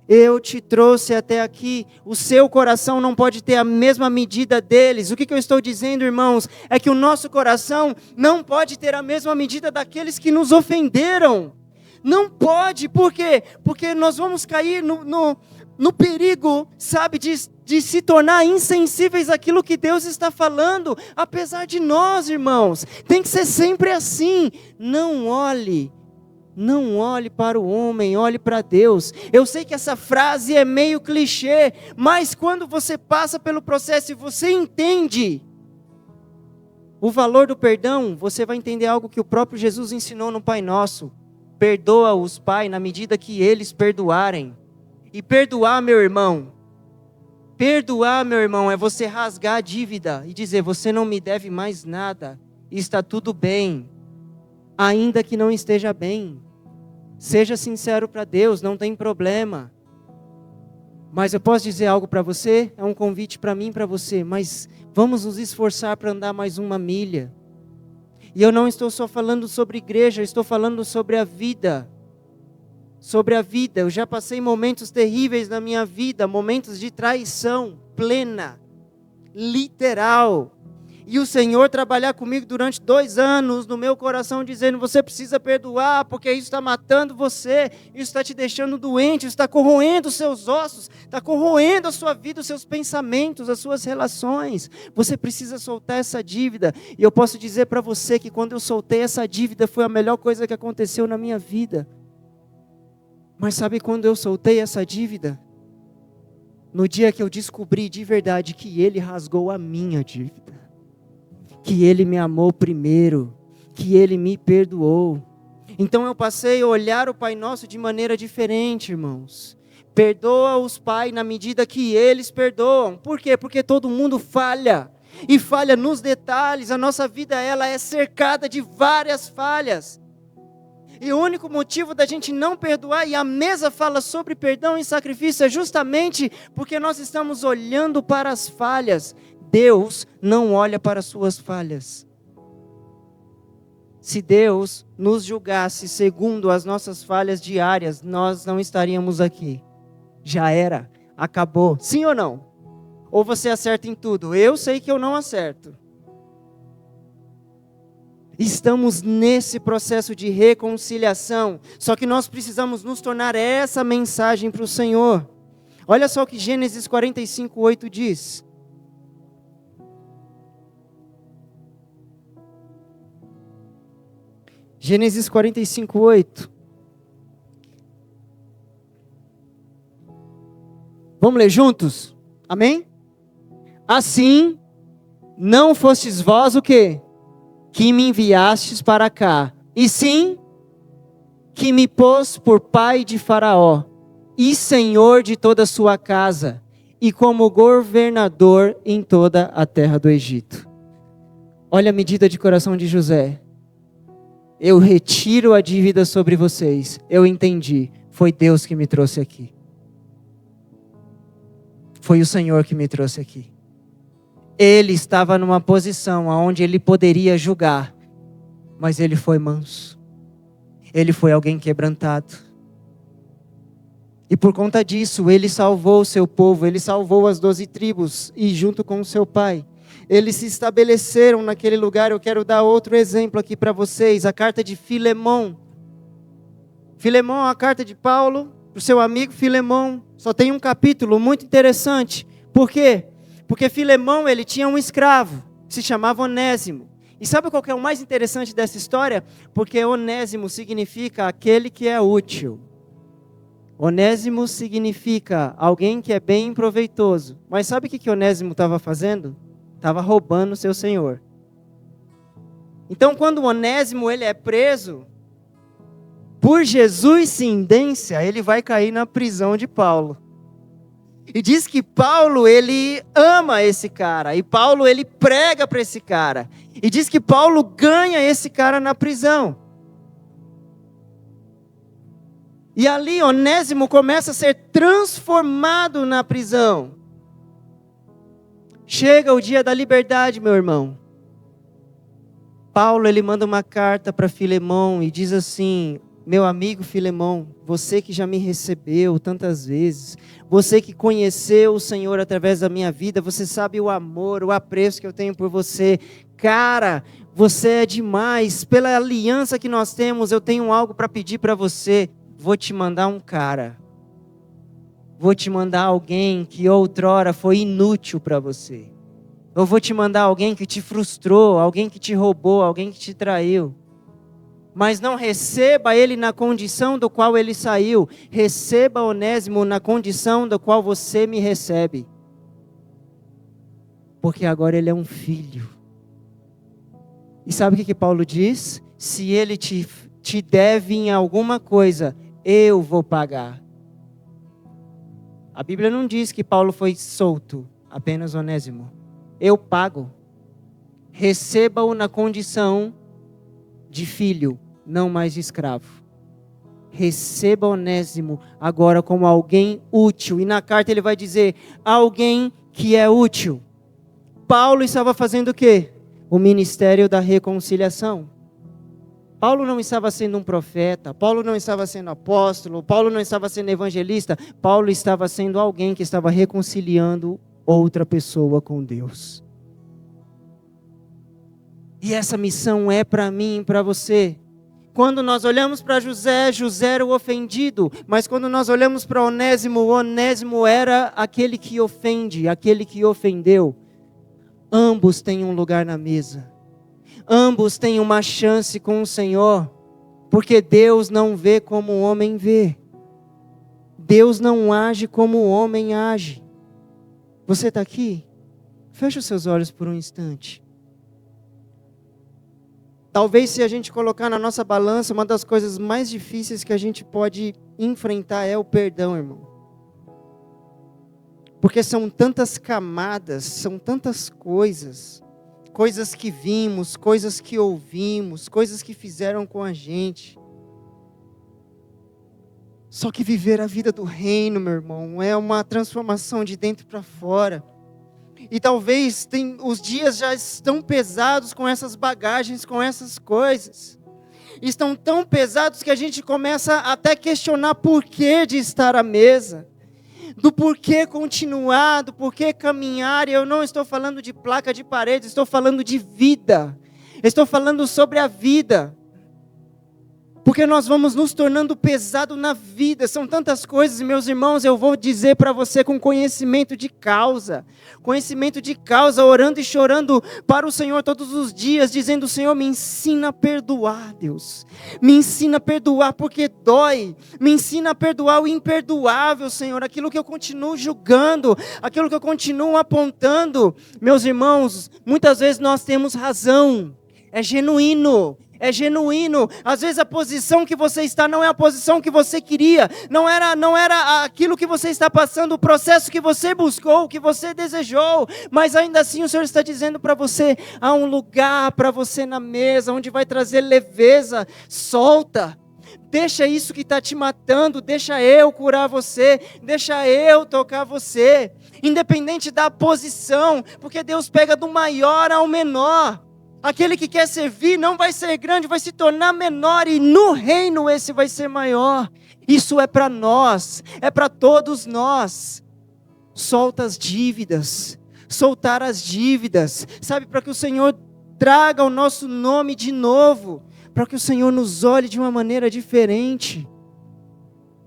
Eu te trouxe até aqui, o seu coração não pode ter a mesma medida deles. O que eu estou dizendo, irmãos, é que o nosso coração não pode ter a mesma medida daqueles que nos ofenderam. Não pode, por quê? Porque nós vamos cair no perigo, sabe, de se tornar insensíveis àquilo que Deus está falando, apesar de nós, irmãos. Tem que ser sempre assim. Não olhe para o homem, olhe para Deus. Eu sei que essa frase é meio clichê, mas quando você passa pelo processo e você entende o valor do perdão, você vai entender algo que o próprio Jesus ensinou no Pai Nosso: perdoa-os, Pai, na medida que eles perdoarem. E perdoar, meu irmão, é você rasgar a dívida e dizer: você não me deve mais nada, e está tudo bem, ainda que não esteja bem. Seja sincero para Deus, não tem problema. Mas eu posso dizer algo para você? É um convite para mim e para você, mas vamos nos esforçar para andar mais uma milha. E eu não estou só falando sobre igreja, eu estou falando sobre a vida. Sobre a vida. Eu já passei momentos terríveis na minha vida, momentos de traição plena, literal. E o Senhor trabalhar comigo durante 2 anos no meu coração, dizendo: você precisa perdoar, porque isso está matando você, isso está te deixando doente, isso está corroendo os seus ossos, está corroendo a sua vida, os seus pensamentos, as suas relações. Você precisa soltar essa dívida. E eu posso dizer para você que quando eu soltei essa dívida, foi a melhor coisa que aconteceu na minha vida. Mas sabe quando eu soltei essa dívida? No dia que eu descobri de verdade que Ele rasgou a minha dívida. Que Ele me amou primeiro. Que Ele me perdoou. Então eu passei a olhar o Pai Nosso de maneira diferente, irmãos. Perdoa-os, Pai, na medida que eles perdoam. Por quê? Porque todo mundo falha. E falha nos detalhes. A nossa vida, ela é cercada de várias falhas. E o único motivo da gente não perdoar, e a mesa fala sobre perdão e sacrifício, é justamente porque nós estamos olhando para as falhas. Deus não olha para as suas falhas. Se Deus nos julgasse segundo as nossas falhas diárias, nós não estaríamos aqui. Já era, acabou. Sim ou não? ou você acerta em tudo. Eu sei que eu não acerto. Estamos nesse processo de reconciliação, só que nós precisamos nos tornar essa mensagem para o Senhor. Olha só o que Gênesis 45:8 diz. Gênesis 45:8. Vamos ler juntos? Amém? Assim, não fostes vós o quê? Que me enviastes para cá, e sim, que me pôs por pai de Faraó, e senhor de toda a sua casa, e como governador em toda a terra do Egito. Olha a medida de coração de José. Eu retiro a dívida sobre vocês. Eu entendi. Foi Deus que me trouxe aqui. Foi o Senhor que me trouxe aqui. Ele estava numa posição onde ele poderia julgar, mas ele foi manso. Ele foi alguém quebrantado. E por conta disso, ele salvou o seu povo, ele salvou as 12 tribos, e junto com o seu pai, eles se estabeleceram naquele lugar. Eu quero dar outro exemplo aqui para vocês, a carta de Filemão. Filemão é uma carta de Paulo para o seu amigo Filemão. Só tem um capítulo muito interessante. Por quê? Porque Filemão, ele tinha um escravo, que se chamava Onésimo. E sabe qual que é o mais interessante dessa história? Porque Onésimo significa aquele que é útil. Onésimo significa alguém que é bem proveitoso. Mas sabe o que Onésimo estava fazendo? Estava roubando o seu senhor. Então, quando Onésimo ele é preso, por jesuicindência, ele vai cair na prisão de Paulo. E diz que Paulo, ele ama esse cara. E Paulo, ele prega para esse cara. E diz que Paulo ganha esse cara na prisão. E ali, Onésimo começa a ser transformado na prisão. Chega o dia da liberdade, meu irmão. Paulo, ele manda uma carta para Filemão e diz assim: meu amigo Filemão, você que já me recebeu tantas vezes, você que conheceu o Senhor através da minha vida, você sabe o amor, o apreço que eu tenho por você. Cara, você é demais. Pela aliança que nós temos, eu tenho algo para pedir para você. Vou te mandar um cara. Vou te mandar alguém que outrora foi inútil para você. Eu vou te mandar alguém que te frustrou, alguém que te roubou, alguém que te traiu. Mas não receba ele na condição do qual ele saiu. Receba Onésimo na condição do qual você me recebe. Porque agora ele é um filho. E sabe o que Paulo diz? Se ele te deve em alguma coisa, eu vou pagar. A Bíblia não diz que Paulo foi solto, apenas Onésimo. Eu pago. Receba-o na condição de filho, não mais de escravo. Receba Onésimo agora como alguém útil. E na carta ele vai dizer, alguém que é útil. Paulo estava fazendo o quê? O ministério da reconciliação. Paulo não estava sendo um profeta, Paulo não estava sendo apóstolo, Paulo não estava sendo evangelista, Paulo estava sendo alguém que estava reconciliando outra pessoa com Deus. E essa missão é para mim e para você. Quando nós olhamos para José, José era o ofendido, mas quando nós olhamos para Onésimo, Onésimo era aquele que ofende, aquele que ofendeu. Ambos têm um lugar na mesa. Ambos têm uma chance com o Senhor, porque Deus não vê como o homem vê. Deus não age como o homem age. Você está aqui? Feche os seus olhos por um instante. Talvez se a gente colocar na nossa balança, uma das coisas mais difíceis que a gente pode enfrentar é o perdão, irmão. Porque são tantas camadas, são tantas coisas. Coisas que vimos, coisas que ouvimos, coisas que fizeram com a gente. Só que viver a vida do reino, meu irmão, é uma transformação de dentro para fora. E talvez os dias já estão pesados com essas bagagens, com essas coisas. Estão tão pesados que a gente começa até a questionar por que de estar à mesa. do porquê continuar, do porquê caminhar. E eu não estou falando de placa de parede, estou falando de vida. Estou falando sobre a vida. Porque nós vamos nos tornando pesado na vida. São tantas coisas, meus irmãos, eu vou dizer para você com conhecimento de causa. Conhecimento de causa, orando e chorando para o Senhor todos os dias, dizendo: Senhor, me ensina a perdoar, Deus. Me ensina a perdoar porque dói. Me ensina a perdoar o imperdoável, Senhor. Aquilo que eu continuo julgando, aquilo que eu continuo apontando. Meus irmãos, muitas vezes nós temos razão. É genuíno. É genuíno. Às vezes a posição que você está não é a posição que você queria. Não era aquilo que você está passando, o processo que você buscou, que você desejou. Mas ainda assim o Senhor está dizendo para você: há um lugar para você na mesa, onde vai trazer leveza. Solta. Deixa isso que está te matando. Deixa eu curar você. Deixa eu tocar você. Independente da posição. Porque Deus pega do maior ao menor. Aquele que quer servir não vai ser grande, vai se tornar menor, e no reino esse vai ser maior. Isso é para nós, é para todos nós. Solta as dívidas, soltar as dívidas, sabe, para que o Senhor traga o nosso nome de novo, para que o Senhor nos olhe de uma maneira diferente.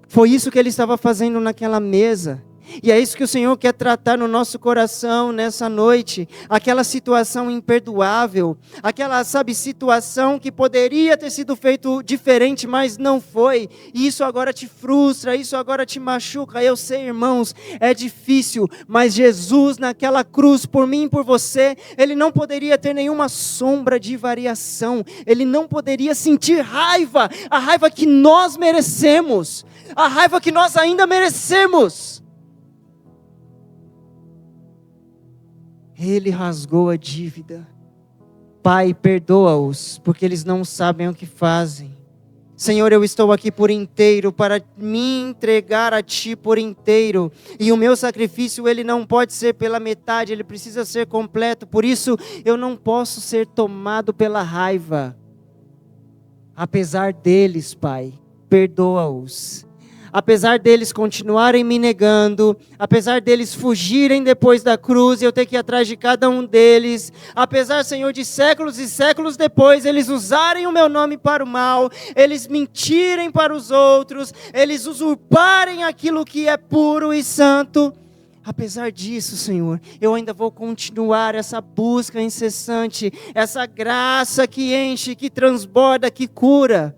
Foi isso que ele estava fazendo naquela mesa. E é isso que o Senhor quer tratar no nosso coração nessa noite. Aquela situação imperdoável, aquela, situação que poderia ter sido feito diferente, mas não foi. E isso agora te frustra, isso agora te machuca. Eu sei, irmãos, é difícil, mas Jesus naquela cruz, por mim e por você, Ele não poderia ter nenhuma sombra de variação. Ele não poderia sentir raiva, a raiva que nós merecemos, a raiva que nós ainda merecemos. Ele rasgou a dívida. Pai, perdoa-os, porque eles não sabem o que fazem. Senhor, eu estou aqui por inteiro, para me entregar a Ti por inteiro. E o meu sacrifício, ele não pode ser pela metade, ele precisa ser completo. Por isso, eu não posso ser tomado pela raiva. Apesar deles, Pai, perdoa-os. Apesar deles continuarem me negando, apesar deles fugirem depois da cruz e eu ter que ir atrás de cada um deles, apesar, Senhor, de séculos e séculos depois eles usarem o meu nome para o mal, eles mentirem para os outros, eles usurparem aquilo que é puro e santo, apesar disso, Senhor, eu ainda vou continuar essa busca incessante, essa graça que enche, que transborda, que cura.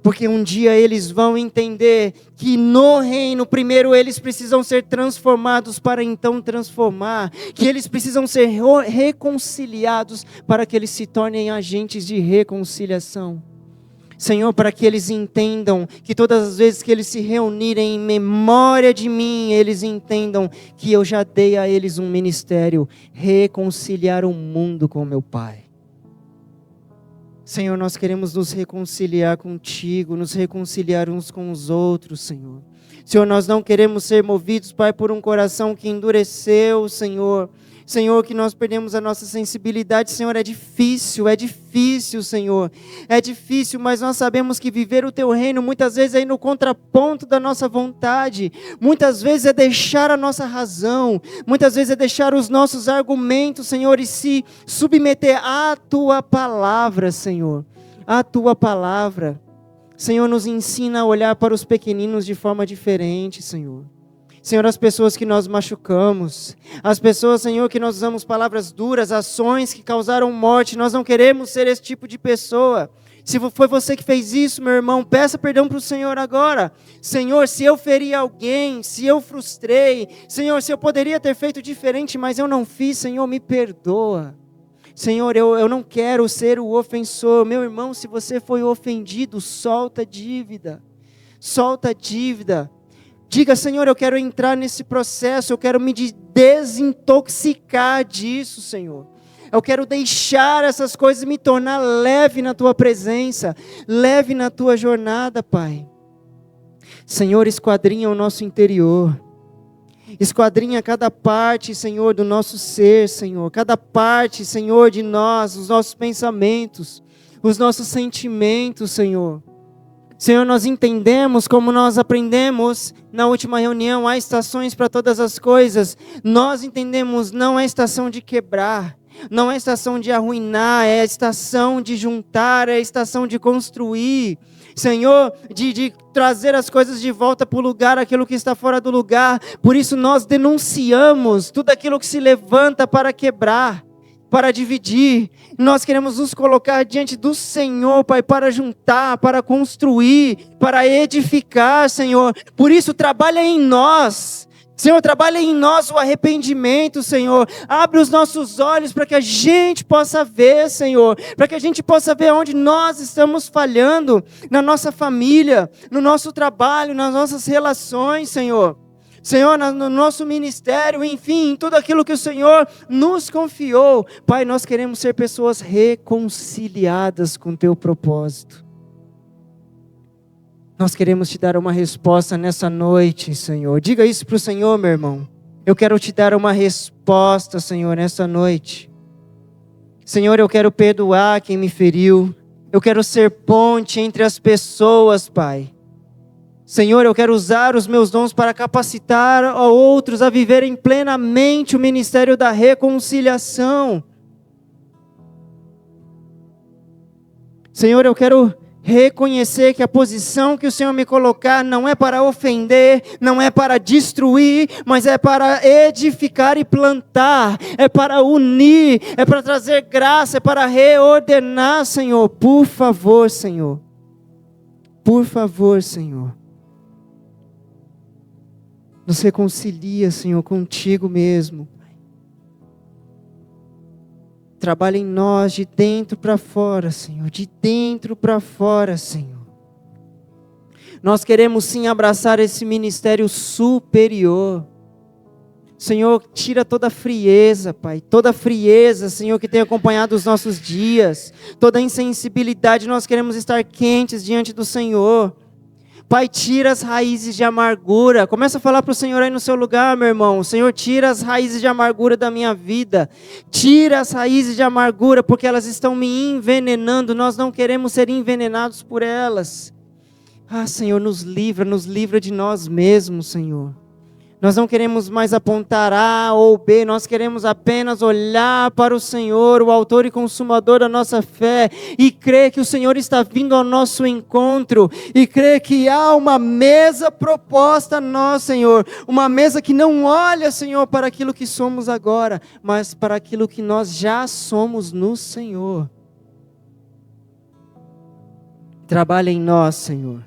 Porque um dia eles vão entender que no reino, primeiro eles precisam ser transformados para então transformar. Que eles precisam ser reconciliados para que eles se tornem agentes de reconciliação. Senhor, para que eles entendam que todas as vezes que eles se reunirem em memória de mim, eles entendam que eu já dei a eles um ministério, reconciliar o mundo com meu Pai. Senhor, nós queremos nos reconciliar contigo, nos reconciliar uns com os outros, Senhor. Senhor, nós não queremos ser movidos, Pai, por um coração que endureceu, Senhor. Senhor, que nós perdemos a nossa sensibilidade, Senhor, é difícil, Senhor. É difícil, mas nós sabemos que viver o Teu reino muitas vezes é ir no contraponto da nossa vontade. Muitas vezes é deixar a nossa razão. Muitas vezes é deixar os nossos argumentos, Senhor, e se submeter à Tua palavra, Senhor. À Tua palavra. Senhor, nos ensina a olhar para os pequeninos de forma diferente, Senhor. Senhor, as pessoas que nós machucamos, as pessoas, Senhor, que nós usamos palavras duras, ações que causaram morte, nós não queremos ser esse tipo de pessoa. Se foi você que fez isso, meu irmão, peça perdão para o Senhor agora. Senhor, se eu feri alguém, se eu frustrei, Senhor, se eu poderia ter feito diferente, mas eu não fiz, Senhor, me perdoa. Senhor, eu não quero ser o ofensor. Meu irmão, se você foi ofendido, solta a dívida. Solta a dívida. Diga, Senhor, eu quero entrar nesse processo, eu quero me desintoxicar disso, Senhor. Eu quero deixar essas coisas e me tornar leve na Tua presença, leve na Tua jornada, Pai. Senhor, esquadrinha o nosso interior. Esquadrinha cada parte, Senhor, do nosso ser, Senhor. Cada parte, Senhor, de nós, os nossos pensamentos, os nossos sentimentos, Senhor. Senhor, nós entendemos, como nós aprendemos na última reunião, há estações para todas as coisas. Nós entendemos, não é estação de quebrar, não é estação de arruinar, é estação de juntar, é estação de construir. Senhor, de trazer as coisas de volta para o lugar, aquilo que está fora do lugar. Por isso nós denunciamos tudo aquilo que se levanta para quebrar, para dividir. Nós queremos nos colocar diante do Senhor, Pai, para juntar, para construir, para edificar, Senhor. Por isso trabalha em nós. Senhor, trabalha em nós o arrependimento, Senhor. Abre os nossos olhos para que a gente possa ver, Senhor. Para que a gente possa ver onde nós estamos falhando na nossa família, no nosso trabalho, nas nossas relações, Senhor. Senhor, no nosso ministério, enfim, em tudo aquilo que o Senhor nos confiou. Pai, nós queremos ser pessoas reconciliadas com o Teu propósito. Nós queremos te dar uma resposta nessa noite, Senhor. Diga isso para o Senhor, meu irmão. Eu quero te dar uma resposta, Senhor, nessa noite. Senhor, eu quero perdoar quem me feriu. Eu quero ser ponte entre as pessoas, Pai. Senhor, eu quero usar os meus dons para capacitar a outros a viverem plenamente o ministério da reconciliação. Senhor, eu quero reconhecer que a posição que o Senhor me colocar não é para ofender, não é para destruir, mas é para edificar e plantar, é para unir, é para trazer graça, é para reordenar, Senhor. Por favor, Senhor. Por favor, Senhor. Nos reconcilia, Senhor, contigo mesmo. Trabalha em nós de dentro para fora, Senhor. De dentro para fora, Senhor. Nós queremos sim abraçar esse ministério superior. Senhor, tira toda a frieza, Pai. Toda a frieza, Senhor, que tem acompanhado os nossos dias. Toda a insensibilidade, nós queremos estar quentes diante do Senhor. Pai, tira as raízes de amargura. Começa a falar para o Senhor aí no seu lugar, meu irmão. Senhor, tira as raízes de amargura da minha vida. Tira as raízes de amargura, porque elas estão me envenenando. Nós não queremos ser envenenados por elas. Ah, Senhor, nos livra de nós mesmos, Senhor. Nós não queremos mais apontar A ou B, nós queremos apenas olhar para o Senhor, o autor e consumador da nossa fé, e crer que o Senhor está vindo ao nosso encontro, e crer que há uma mesa proposta a nós, Senhor, uma mesa que não olha, Senhor, para aquilo que somos agora, mas para aquilo que nós já somos no Senhor. Trabalha em nós, Senhor.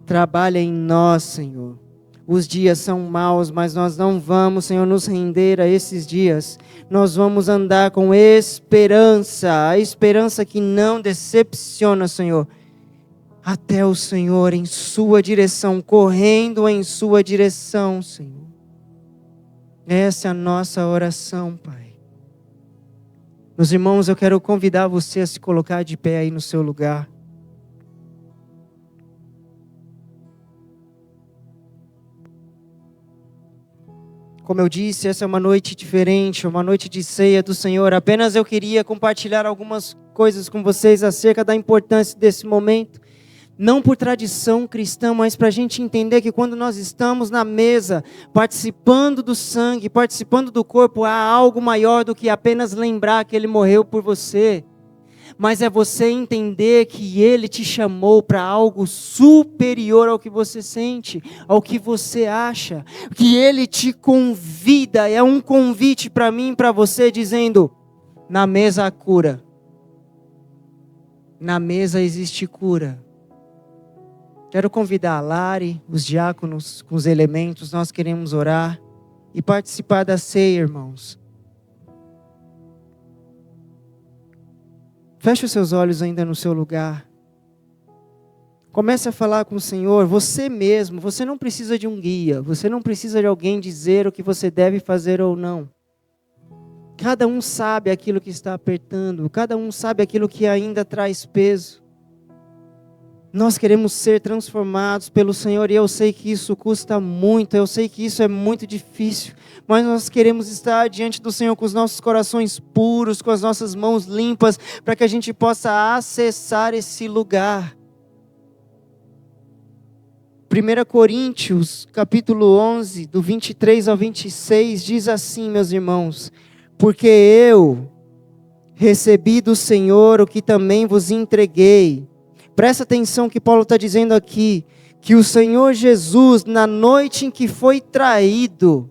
Trabalha em nós, Senhor. Os dias são maus, mas nós não vamos, Senhor, nos render a esses dias. Nós vamos andar com esperança, a esperança que não decepciona, Senhor. Até o Senhor em sua direção, correndo em sua direção, Senhor. Essa é a nossa oração, Pai. Meus irmãos, eu quero convidar você a se colocar de pé aí no seu lugar. Como eu disse, essa é uma noite diferente, uma noite de ceia do Senhor. Apenas eu queria compartilhar algumas coisas com vocês acerca da importância desse momento. Não por tradição cristã, mas para a gente entender que quando nós estamos na mesa, participando do sangue, participando do corpo, há algo maior do que apenas lembrar que Ele morreu por você. Mas é você entender que Ele te chamou para algo superior ao que você sente, ao que você acha. Que Ele te convida, é um convite para mim e para você, dizendo: na mesa há cura. Na mesa existe cura. Quero convidar a Lari, os diáconos, com os elementos, nós queremos orar e participar da ceia, irmãos. Feche os seus olhos ainda no seu lugar. Comece a falar com o Senhor, você mesmo. Você não precisa de um guia, você não precisa de alguém dizer o que você deve fazer ou não. Cada um sabe aquilo que está apertando, cada um sabe aquilo que ainda traz peso. Nós queremos ser transformados pelo Senhor e eu sei que isso custa muito, eu sei que isso é muito difícil, mas nós queremos estar diante do Senhor com os nossos corações puros, com as nossas mãos limpas, para que a gente possa acessar esse lugar. 1 Coríntios, capítulo 11, do 23 ao 26, diz assim, meus irmãos: porque eu recebi do Senhor o que também vos entreguei. Presta atenção que Paulo está dizendo aqui, que o Senhor Jesus, na noite em que foi traído,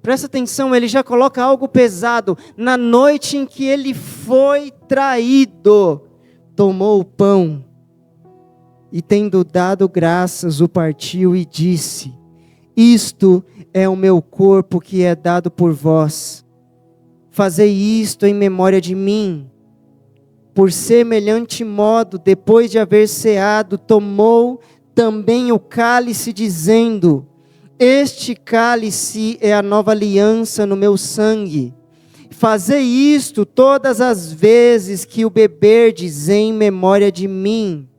presta atenção, ele já coloca algo pesado, na noite em que ele foi traído, tomou o pão, e tendo dado graças, o partiu e disse: isto é o meu corpo que é dado por vós. Fazei isto em memória de mim. Por semelhante modo, depois de haver ceado, tomou também o cálice, dizendo: este cálice é a nova aliança no meu sangue. Fazei isto todas as vezes que o beberdes em memória de mim.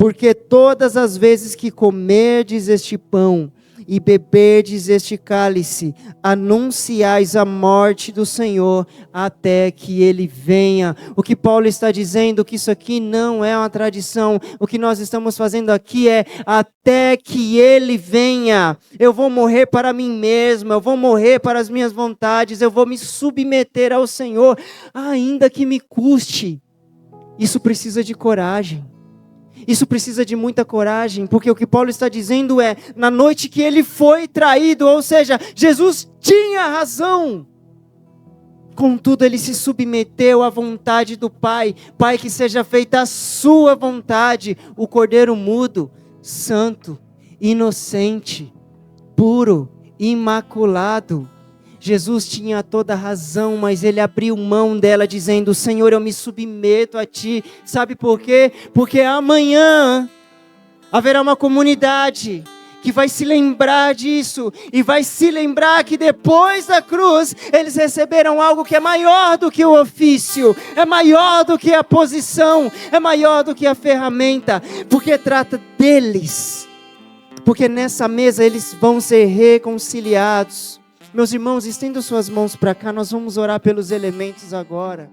Porque todas as vezes que comerdes este pão e beberdes este cálice, anunciais a morte do Senhor até que Ele venha. O que Paulo está dizendo, que isso aqui não é uma tradição, o que nós estamos fazendo aqui é até que Ele venha. Eu vou morrer para mim mesmo, eu vou morrer para as minhas vontades, eu vou me submeter ao Senhor, ainda que me custe. Isso precisa de coragem. Isso precisa de muita coragem, porque o que Paulo está dizendo é, na noite que ele foi traído, ou seja, Jesus tinha razão. Contudo, ele se submeteu à vontade do Pai. Pai, que seja feita a sua vontade. O cordeiro mudo, santo, inocente, puro, imaculado. Jesus tinha toda a razão, mas ele abriu mão dela dizendo: Senhor, eu me submeto a ti. Sabe por quê? Porque amanhã haverá uma comunidade que vai se lembrar disso, e vai se lembrar que depois da cruz, eles receberam algo que é maior do que o ofício, é maior do que a posição, é maior do que a ferramenta, porque trata deles, porque nessa mesa eles vão ser reconciliados. Meus irmãos, estendam suas mãos para cá, nós vamos orar pelos elementos agora.